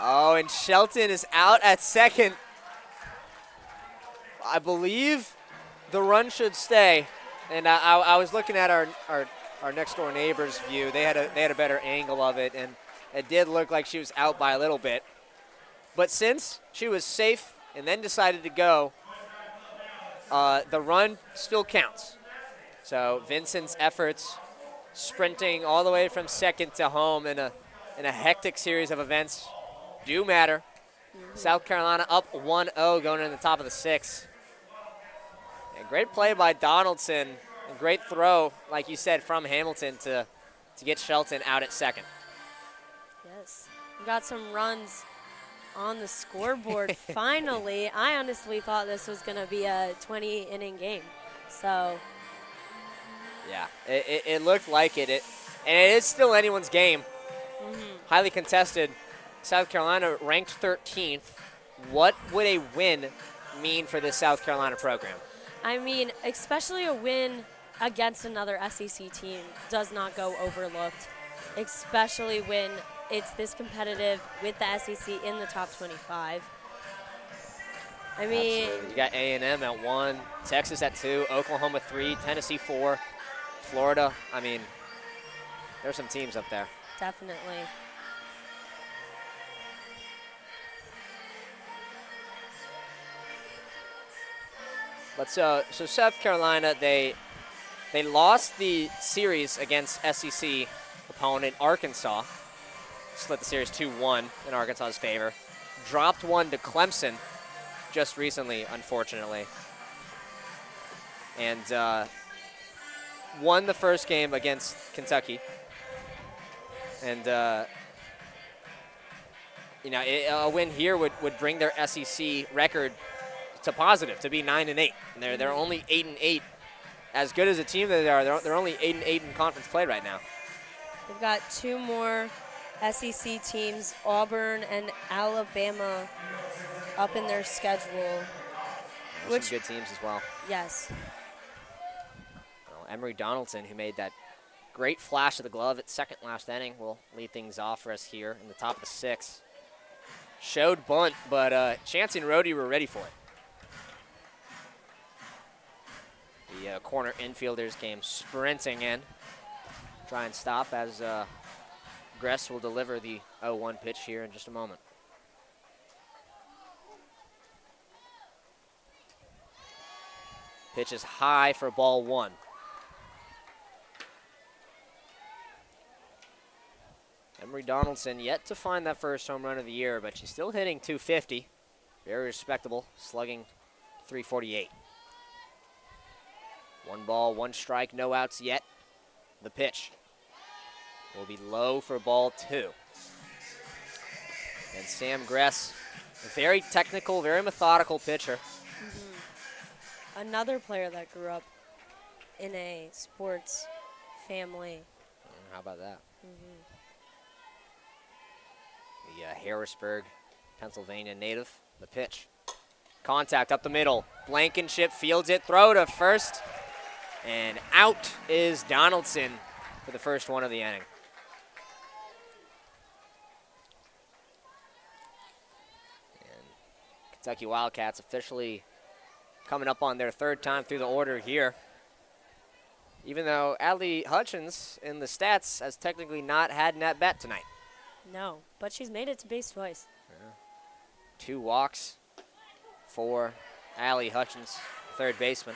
Oh, and Shelton is out at second. I believe the run should stay. And I was looking at our next door neighbor's view. They had a better angle of it, and it did look like she was out by a little bit. But since she was safe and then decided to go, the run still counts. So Vincent's efforts sprinting all the way from second to home in a in a hectic series of events do matter. South Carolina up 1-0 going in the top of the 6th. And great play by Donaldson. And great throw, like you said, from Hamilton to get Shelton out at second. Yes. We got some runs on the scoreboard finally. I honestly thought this was going to be a 20-inning game. So, yeah, it looked like it. And it is still anyone's game. Highly contested. South Carolina ranked 13th. What would a win mean for this South Carolina program? I mean, especially a win against another SEC team does not go overlooked, especially when it's this competitive with the SEC in the top 25. I mean, absolutely. You got A&M at 1, Texas at 2, Oklahoma 3, Tennessee 4, Florida. I mean, there's some teams up there. Definitely. But so South Carolina, they lost the series against SEC opponent Arkansas. Split the series 2-1 in Arkansas's favor. Dropped one to Clemson just recently, unfortunately. And won the first game against Kentucky. And, a win here would bring their SEC record to positive, to be 9-8. And they're only 8-8. As good as a team that they are, they're only 8-8 in conference play right now. They've got 2 more SEC teams, Auburn and Alabama, up in their schedule. Some good teams as well. Yes. Well, Emory Donaldson, who made that great flash of the glove at second last inning, will lead things off for us here in the top of the 6th. Showed bunt, but Chancey and Rhodey were ready for it. The corner infielders came sprinting in. Try and stop as Gress will deliver the 0-1 pitch here in just a moment. Pitch is high for ball 1. Emory Donaldson yet to find that first home run of the year, but she's still hitting .250. Very respectable, slugging .348. 1 ball, 1 strike, no outs yet. The pitch will be low for ball 2. And Sam Gress, a very technical, very methodical pitcher. Another player that grew up in a sports family. How about that? The Harrisburg, Pennsylvania native. The pitch. Contact up the middle. Blankenship fields it. Throw to first. And out is Donaldson for the first one of the inning. And Kentucky Wildcats officially coming up on their 3rd time through the order here. Even though Allie Hutchins in the stats has technically not had an at-bat tonight. No, but she's made it to base twice. Yeah. 2 walks for Allie Hutchins, third baseman.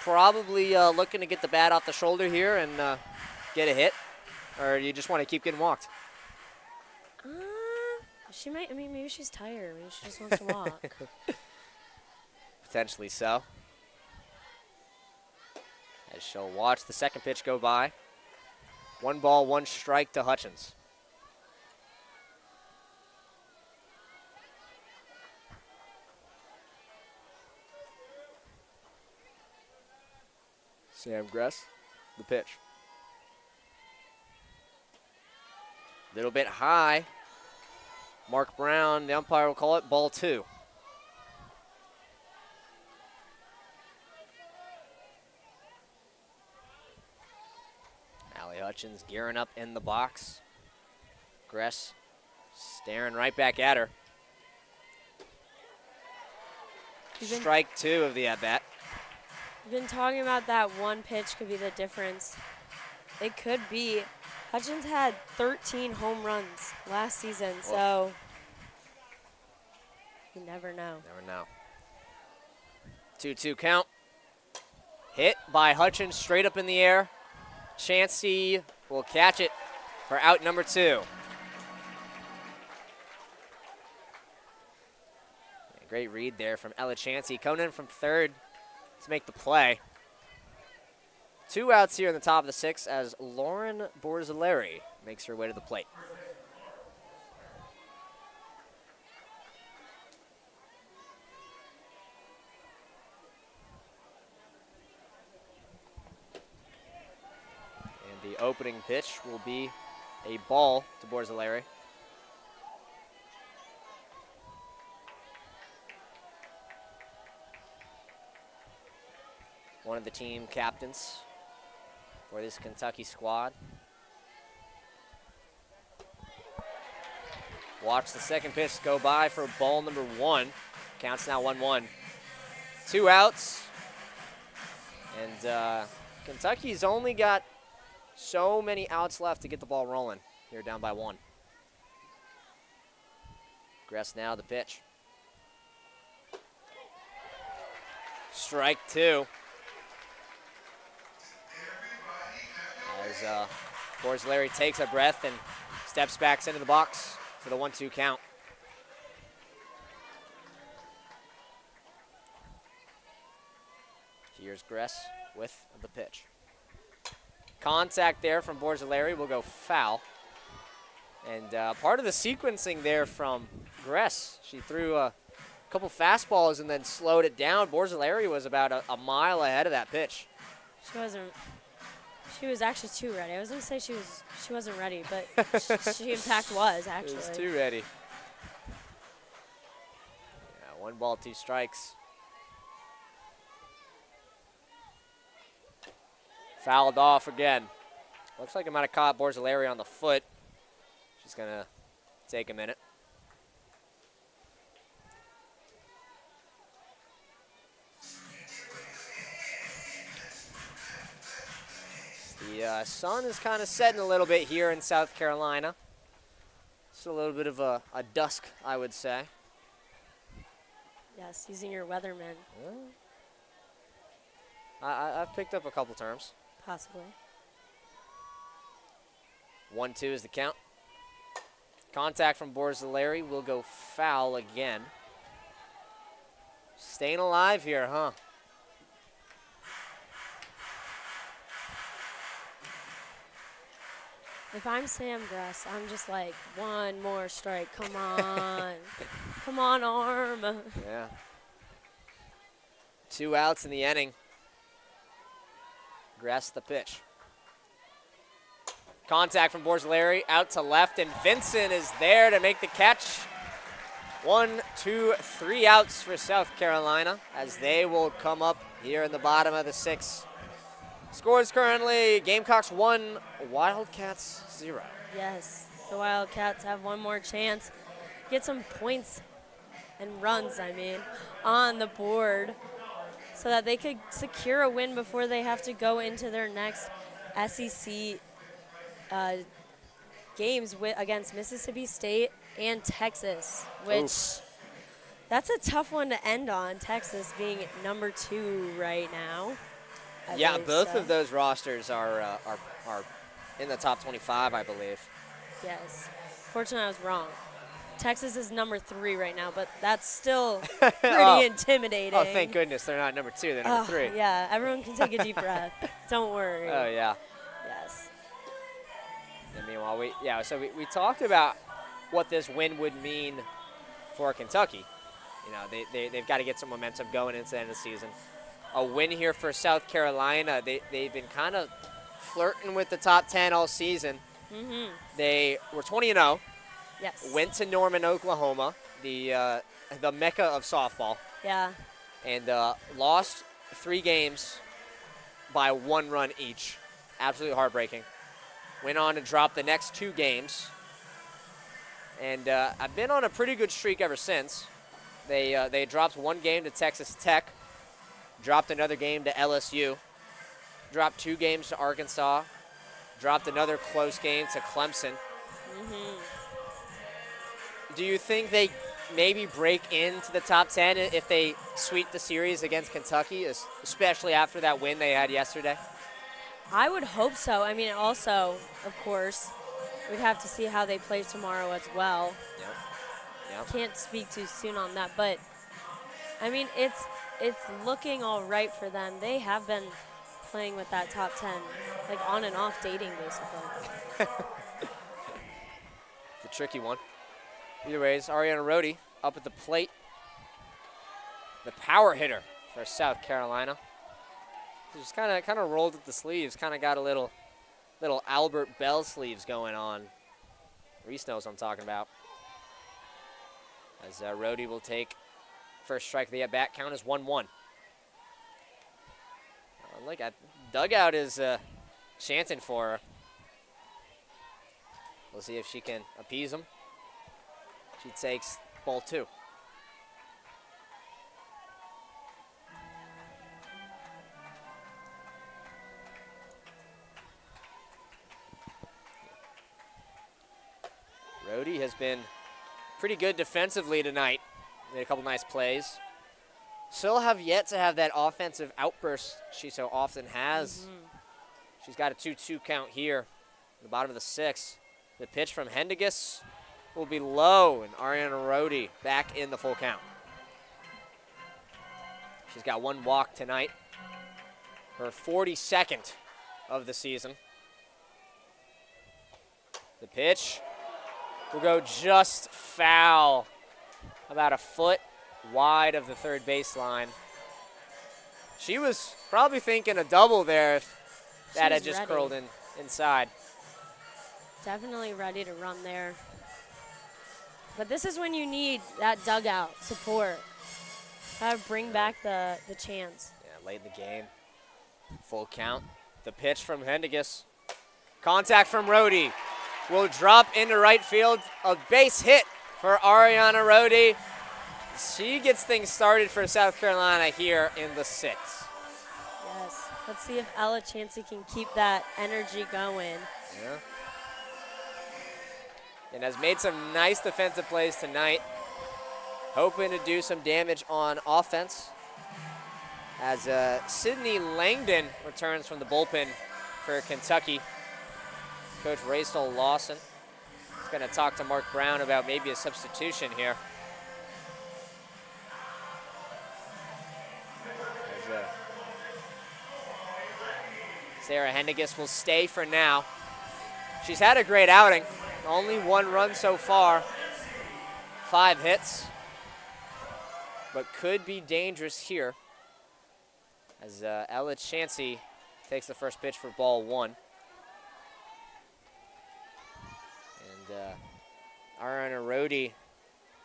Probably looking to get the bat off the shoulder here and get a hit, or you just want to keep getting walked? She might. I mean, maybe she's tired. Maybe she just wants to walk. Potentially so. As she'll watch the second pitch go by. 1 ball, 1 strike to Hutchins. Sam Gress, the pitch. Little bit high. Mark Brown, the umpire will call it ball 2. Allie Hutchins gearing up in the box. Gress staring right back at her. Strike 2 of the at-bat. We've been talking about that 1 pitch could be the difference. It could be. Hutchins had 13 home runs last season, so you never know. Never know. 2-2 count. Hit by Hutchins straight up in the air. Chancey will catch it for out number 2. Great read there from Ella Chansey. Coming in from third to make the play. 2 outs here in the top of the 6th as Lauren Borzelleri makes her way to the plate. And the opening pitch will be a ball to Borzelleri. One of the team captains for this Kentucky squad. Watch the second pitch go by for ball number 1. Counts now 1-1. 2 outs. And Kentucky's only got so many outs left to get the ball rolling. Here down by 1. Gress now the pitch. Strike 2. As Borzelleri takes a breath and steps back into the box for the 1-2 count. Here's Gress with the pitch. Contact there from Borzelleri will go foul. And part of the sequencing there from Gress, she threw a couple fastballs and then slowed it down. Borzelleri was about a mile ahead of that pitch. She wasn't. She was actually too ready. I was going to say she wasn't ready, but she in fact was, actually. She was too ready. Yeah, 1 ball, 2 strikes. Fouled off again. Looks like it might have caught Borzelleri on the foot. She's going to take a minute. The sun is kind of setting a little bit here in South Carolina. It's a little bit of a dusk, I would say. Yes, using your weatherman. I've picked up a couple terms. Possibly. 1-2 is the count. Contact from Borzelleri will go foul again. Staying alive here, huh? If I'm Sam Gress, I'm just like, 1 more strike. Come on. Come on, arm. Yeah. 2 outs in the inning. Gress the pitch. Contact from Borzelleri out to left, and Vincent is there to make the catch. 1, 2, 3 outs for South Carolina as they will come up here in the bottom of the 6th. Scores currently, Gamecocks 1, Wildcats 0. Yes, the Wildcats have 1 more chance. Get some points and runs, on the board so that they could secure a win before they have to go into their next SEC games against Mississippi State and Texas, which that's a tough one to end on, Texas being number 2 right now. Yeah, both of those rosters are in the top 25, I believe. Yes. Fortunately, I was wrong. Texas is number 3 right now, but that's still pretty intimidating. Oh, thank goodness they're not number 2, they're number 3. Yeah, everyone can take a deep breath. Don't worry. Oh, yeah. Yes. And meanwhile, we talked about what this win would mean for Kentucky. You know, they've got to get some momentum going into the end of the season. A win here for South Carolina. They've been kind of flirting with the top 10 all season. Mm-hmm. They were 20-0. Yes. Went to Norman, Oklahoma, the mecca of softball. Yeah. And lost 3 games by 1 run each. Absolutely heartbreaking. Went on to drop the next 2 games. And I've been on a pretty good streak ever since. They dropped 1 game to Texas Tech. Dropped another game to LSU. Dropped 2 games to Arkansas. Dropped another close game to Clemson. Mm-hmm. Do you think they maybe break into the top 10 if they sweep the series against Kentucky, especially after that win they had yesterday? I would hope so. Also, of course, we'd have to see how they play tomorrow as well. Yep. Yep. Can't speak too soon on that, but I mean, it's looking all right for them. They have been playing with that top 10, like on and off dating, basically. It's a tricky one. Either ways, Ariana Rhodey up at the plate. The power hitter for South Carolina. Just kind of rolled at the sleeves. Kind of got a little Albert Bell sleeves going on. Reece knows what I'm talking about. As Rhodey will take first strike of the at-bat. Count is 1-1. Look at dugout is chanting for her. We'll see if she can appease him. She takes ball 2. Rhodey has been pretty good defensively tonight. Made a couple nice plays. Still have yet to have that offensive outburst she so often has. She's got a 2-2 count here in the bottom of the 6th. The pitch from Hendigas will be low, and Ariana Rhodey back in the full count. She's got 1 walk tonight, her 42nd of the season. The pitch will go just foul, about a foot wide of the third baseline. She was probably thinking a double there if that had just curled inside. Definitely ready to run there. But this is when you need that dugout support. Gotta bring back the chance. Yeah, late in the game. Full count. The pitch from Hendigas. Contact from Rhodey. Will drop into right field. A base hit for Ariana Rhodey. She gets things started for South Carolina here in the 6th. Yes. Let's see if Ella Chansey can keep that energy going. Yeah. And has made some nice defensive plays tonight. Hoping to do some damage on offense. As Sydney Langdon returns from the bullpen for Kentucky. Coach Rachel Lawson is going to talk to Mark Brown about maybe a substitution here. Sarah Hendigas will stay for now. She's had a great outing. Only 1 run so far. 5 hits. But could be dangerous here. As Ella Chansey takes the first pitch for ball 1. And Ariana Rhodey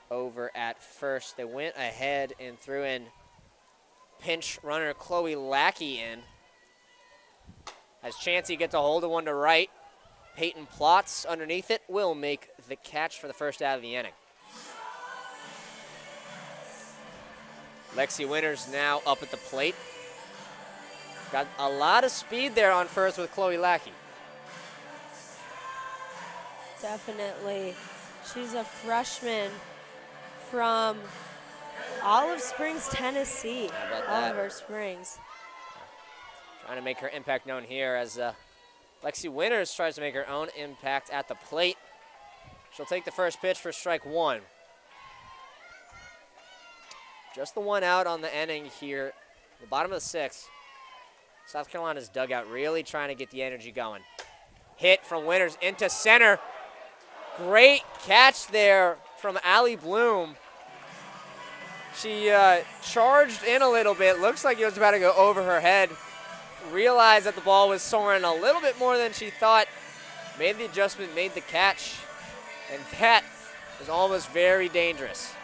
over at first. They went ahead and threw in pinch runner Chloe Lackey in. As Chansey gets a hold of one to right, Peyton Plotz underneath it will make the catch for the first out of the inning. Lexi Winters now up at the plate. Got a lot of speed there on first with Chloe Lackey. Definitely. She's a freshman from Olive Springs, Tennessee. How about that? Oliver Springs. Trying to make her impact known here as Lexi Winters tries to make her own impact at the plate. She'll take the first pitch for strike 1. Just the 1 out on the inning here. The bottom of the 6th. South Carolina's dugout really trying to get the energy going. Hit from Winters into center. Great catch there from Allie Bloom. She charged in a little bit. Looks like it was about to go over her head. Realized that the ball was soaring a little bit more than she thought. Made the adjustment, made the catch. And that was almost very dangerous.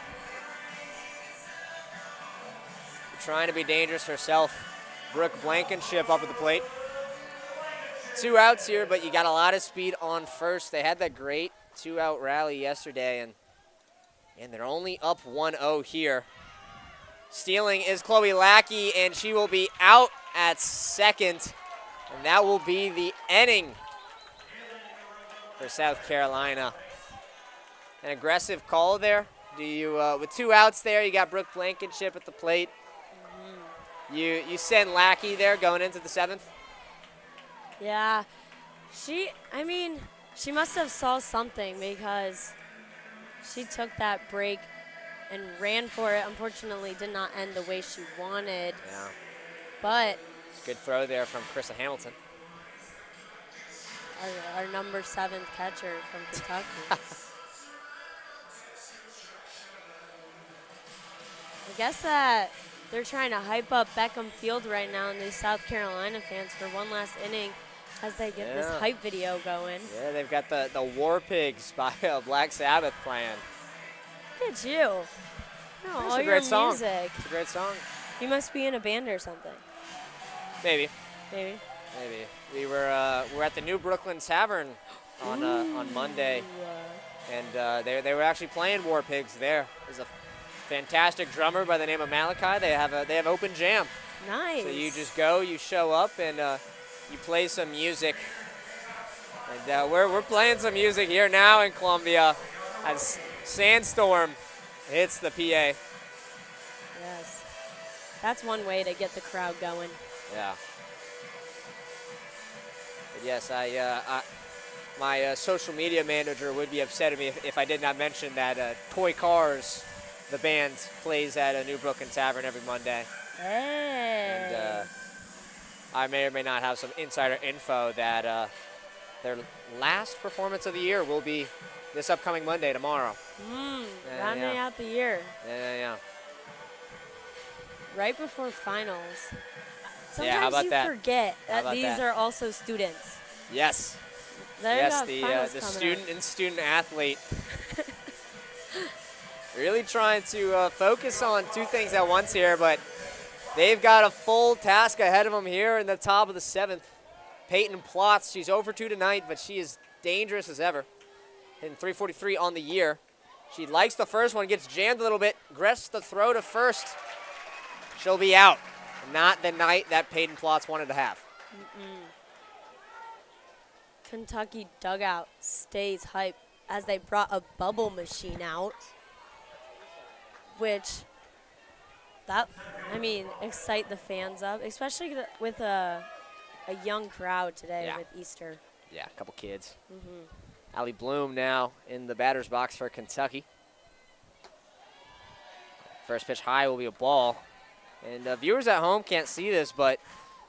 Trying to be dangerous herself. Brooke Blankenship up at the plate. 2 outs here, but you got a lot of speed on first. They had that great 2-out rally yesterday, and they're only up 1-0 here. Stealing is Chloe Lackey, and she will be out at second, and that will be the inning for South Carolina. An aggressive call there. Do you with 2 outs there, you got Brooke Blankenship at the plate. You send Lackey there going into the 7th? Yeah. She must have saw something because she took that break and ran for it. Unfortunately, did not end the way she wanted. Yeah. But Good throw there from Krista Hamilton. our number 7 catcher from Kentucky. I guess that they're trying to hype up Beckham Field right now, and these South Carolina fans for one last inning as they get this hype video going. Yeah, they've got the War Pigs by Black Sabbath playing. Look at you. Oh, It's all a your great song. music. It's a great song. You must be in a band or something. Maybe. Maybe. We were at the New Brooklyn Tavern on Monday, and they were actually playing War Pigs there. There's a fantastic drummer by the name of Malachi. They have open jam. Nice. So you just go, you show up, and you play some music. And we're playing some music here now in Columbia as Sandstorm hits the PA. Yes. That's one way to get the crowd going. Yeah. But yes, my social media manager would be upset at me if I did not mention that Toy Cars, the band, plays at a New Brooklyn Tavern every Monday. Hey. And I may or may not have some insider info that their last performance of the year will be this upcoming Monday, tomorrow. Rounding out the year. Yeah. Right before finals. Sometimes how about you that? forget How that about these that? are also students. Yes. Yes, The student and student athlete. Really trying to focus on two things at once here, but they've got a full task ahead of them here in the top of the 7th. Peyton Plotz, she's over 2 tonight, but she is dangerous as ever. Hitting 343 on the year. She likes the first one, gets jammed a little bit. Gress the throw to first. She'll be out. Not the night that Peyton Plotz wanted to have. Kentucky dugout stays hype as they brought a bubble machine out, which excite the fans up, especially with a young crowd today with Easter. Yeah, a couple kids. Allie Bloom now in the batter's box for Kentucky. First pitch high will be a ball. And viewers at home can't see this, but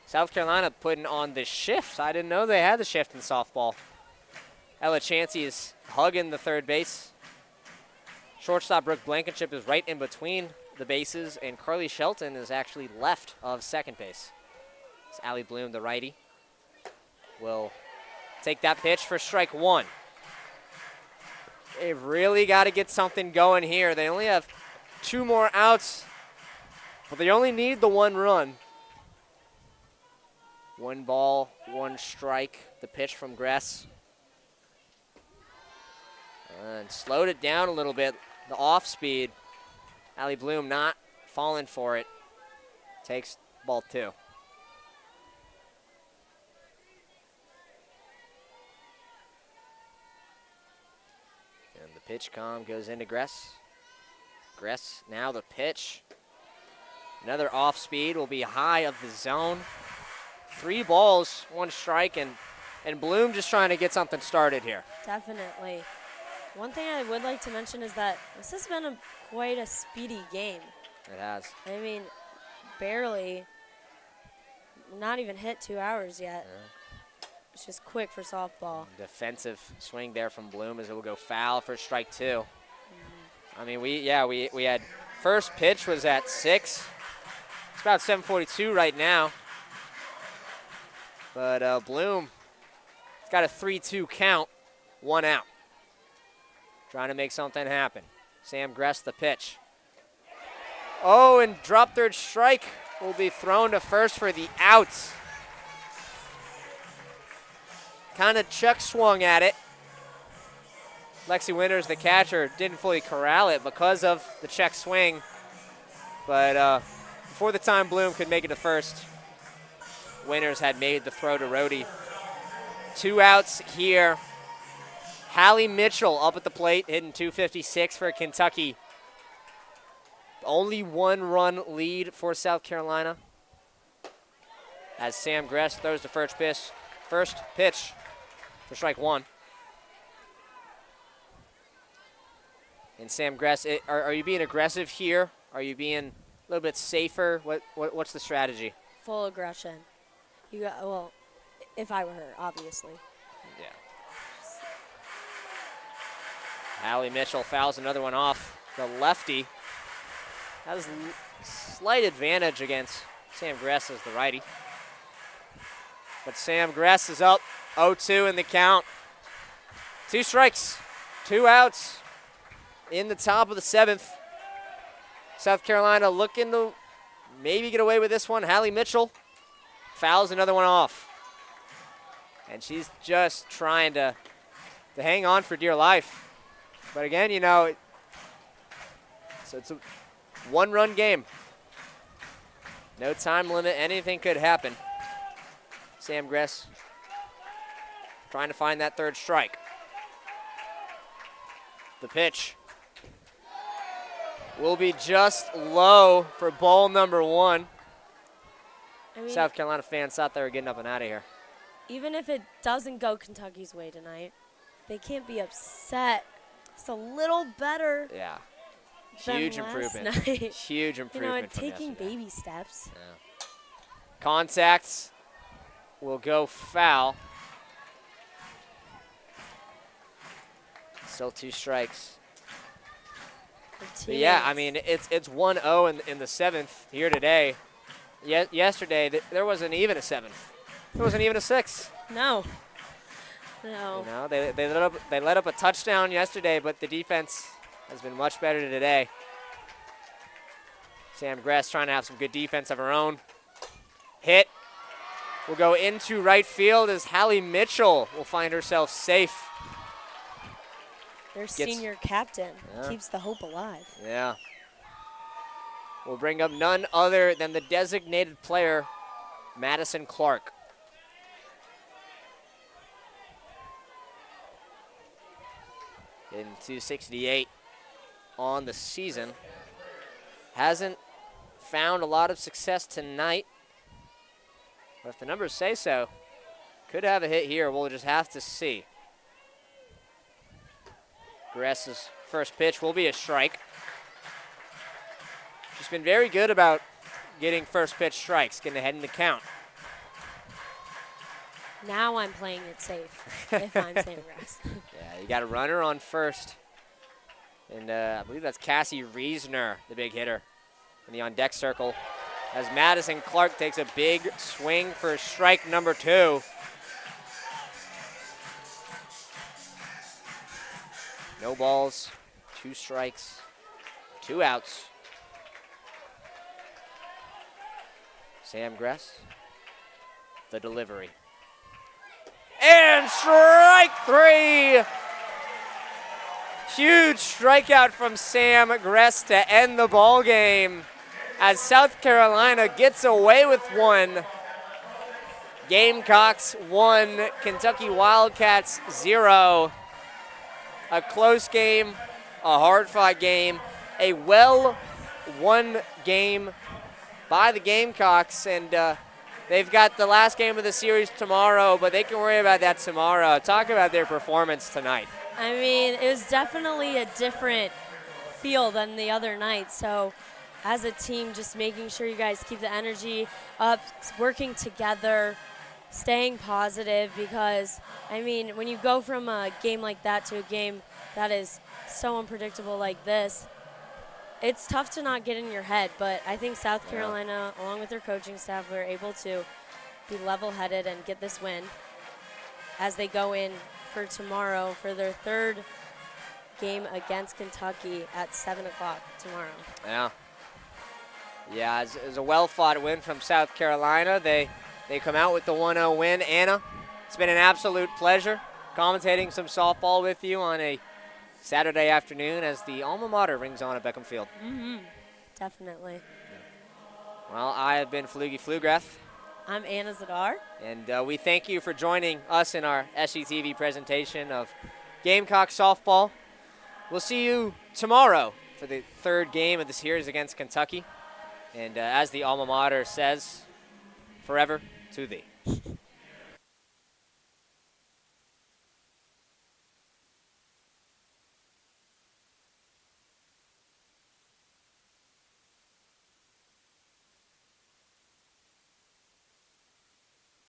South Carolina putting on the shift. I didn't know they had the shift in softball. Ella Chansey is hugging the third base. Shortstop Brooke Blankenship is right in between the bases, and Carly Shelton is actually left of second base. It's Allie Bloom, the righty, will take that pitch for strike 1. They've really got to get something going here. They only have 2 more outs, but they only need the 1 run. 1 ball, 1 strike. The pitch from Gress. And slowed it down a little bit. The off speed. Allie Bloom not falling for it. Takes ball 2. And the pitch calm goes into Gress. Gress now the pitch. Another off speed will be high of the zone. 3 balls, 1 strike, and Bloom just trying to get something started here. Definitely. One thing I would like to mention is that this has been quite a speedy game. It has. I mean, barely, not even hit 2 hours yet. Yeah. It's just quick for softball. Defensive swing there from Bloom as it will go foul for strike 2. I mean, we had first pitch was at 6. It's about 7:42 right now. But Bloom has got a 3-2 count, 1 out. Trying to make something happen. Sam Gress the pitch. Oh, and drop third strike will be thrown to first for the out. Kind of Chuck swung at it. Lexi Winters, the catcher, didn't fully corral it because of the check swing. But before the time Bloom could make it to first, Winters had made the throw to Rhodey. 2 outs here. Hallie Mitchell up at the plate, hitting .256 for Kentucky. Only 1 run lead for South Carolina. As Sam Gress throws the first pitch for strike 1. And Sam Gress, are you being aggressive here? Are you being a little bit safer? What's the strategy? Full aggression. You got, well, if I were her, obviously. Yeah. Hallie Mitchell fouls another one off. The lefty has slight advantage against Sam Gress as the righty. But Sam Gress is up 0-2 in the count. 2 strikes, 2 outs in the top of the 7th. South Carolina looking to maybe get away with this one. Hallie Mitchell fouls another one off. And she's just trying to hang on for dear life. But again, you know, so it's a 1-run game. No time limit, anything could happen. Sam Gress trying to find that 3rd strike. The pitch will be just low for ball number 1. I mean, South Carolina fans thought they were getting up and out of here. even if it doesn't go Kentucky's way tonight, they can't be upset. It's a little better. Yeah. Than Huge last improvement. night. Huge You improvement. know, from taking yesterday. baby steps. Yeah. Contacts will go foul. Still 2 strikes. But yeah, I mean, it's 1-0 in the 7th here today. Yesterday, there wasn't even a 7th. There wasn't even a 6th. No. You No. know, they let up a touchdown yesterday, but the defense has been much better today. Sam Gress trying to have some good defense of her own. Hit will go into right field as Hallie Mitchell will find herself safe. Their senior captain Yeah. keeps the hope alive. Yeah. We'll bring up none other than the designated player, Madison Clark. In 268 on the season. Hasn't found a lot of success tonight. But if the numbers say so, could have a hit here. We'll just have to see. Gress's first pitch will be a strike. She's been very good about getting first pitch strikes, getting ahead in the count. Now I'm playing it safe if I'm Sam Gress. Yeah, you got a runner on first. And I believe that's Cassie Reesner, the big hitter, in the on-deck circle. As Madison Clark takes a big swing for strike number 2. No balls, 2 strikes, 2 outs. Sam Gress, the delivery. And strike 3! Huge strikeout from Sam Gress to end the ball game as South Carolina gets away with 1. Gamecocks 1, Kentucky Wildcats 0. A close game, a hard-fought game, a well-won game by the Gamecocks, and they've got the last game of the series tomorrow, but they can worry about that tomorrow. Talk about their performance tonight. I mean, it was definitely a different feel than the other night. So as a team, just making sure you guys keep the energy up, working together, staying positive, because, I mean, when you go from a game like that to a game that is so unpredictable like this, it's tough to not get in your head. But I think South Carolina, along with their coaching staff, were able to be level-headed and get this win as they go in for tomorrow for their 3rd game against Kentucky at 7 o'clock tomorrow. Yeah. Yeah, it's a well-fought win from South Carolina. They come out with the 1-0 win. Anna, it's been an absolute pleasure commentating some softball with you on a Saturday afternoon as the alma mater rings on at Beckham Field. Mm-hmm. Definitely. Well, I have been Pflugi Pflugrath. I'm Anna Zidar. And we thank you for joining us in our SGTV presentation of Gamecock softball. We'll see you tomorrow for the 3rd game of the series against Kentucky. And as the alma mater says, forever to thee.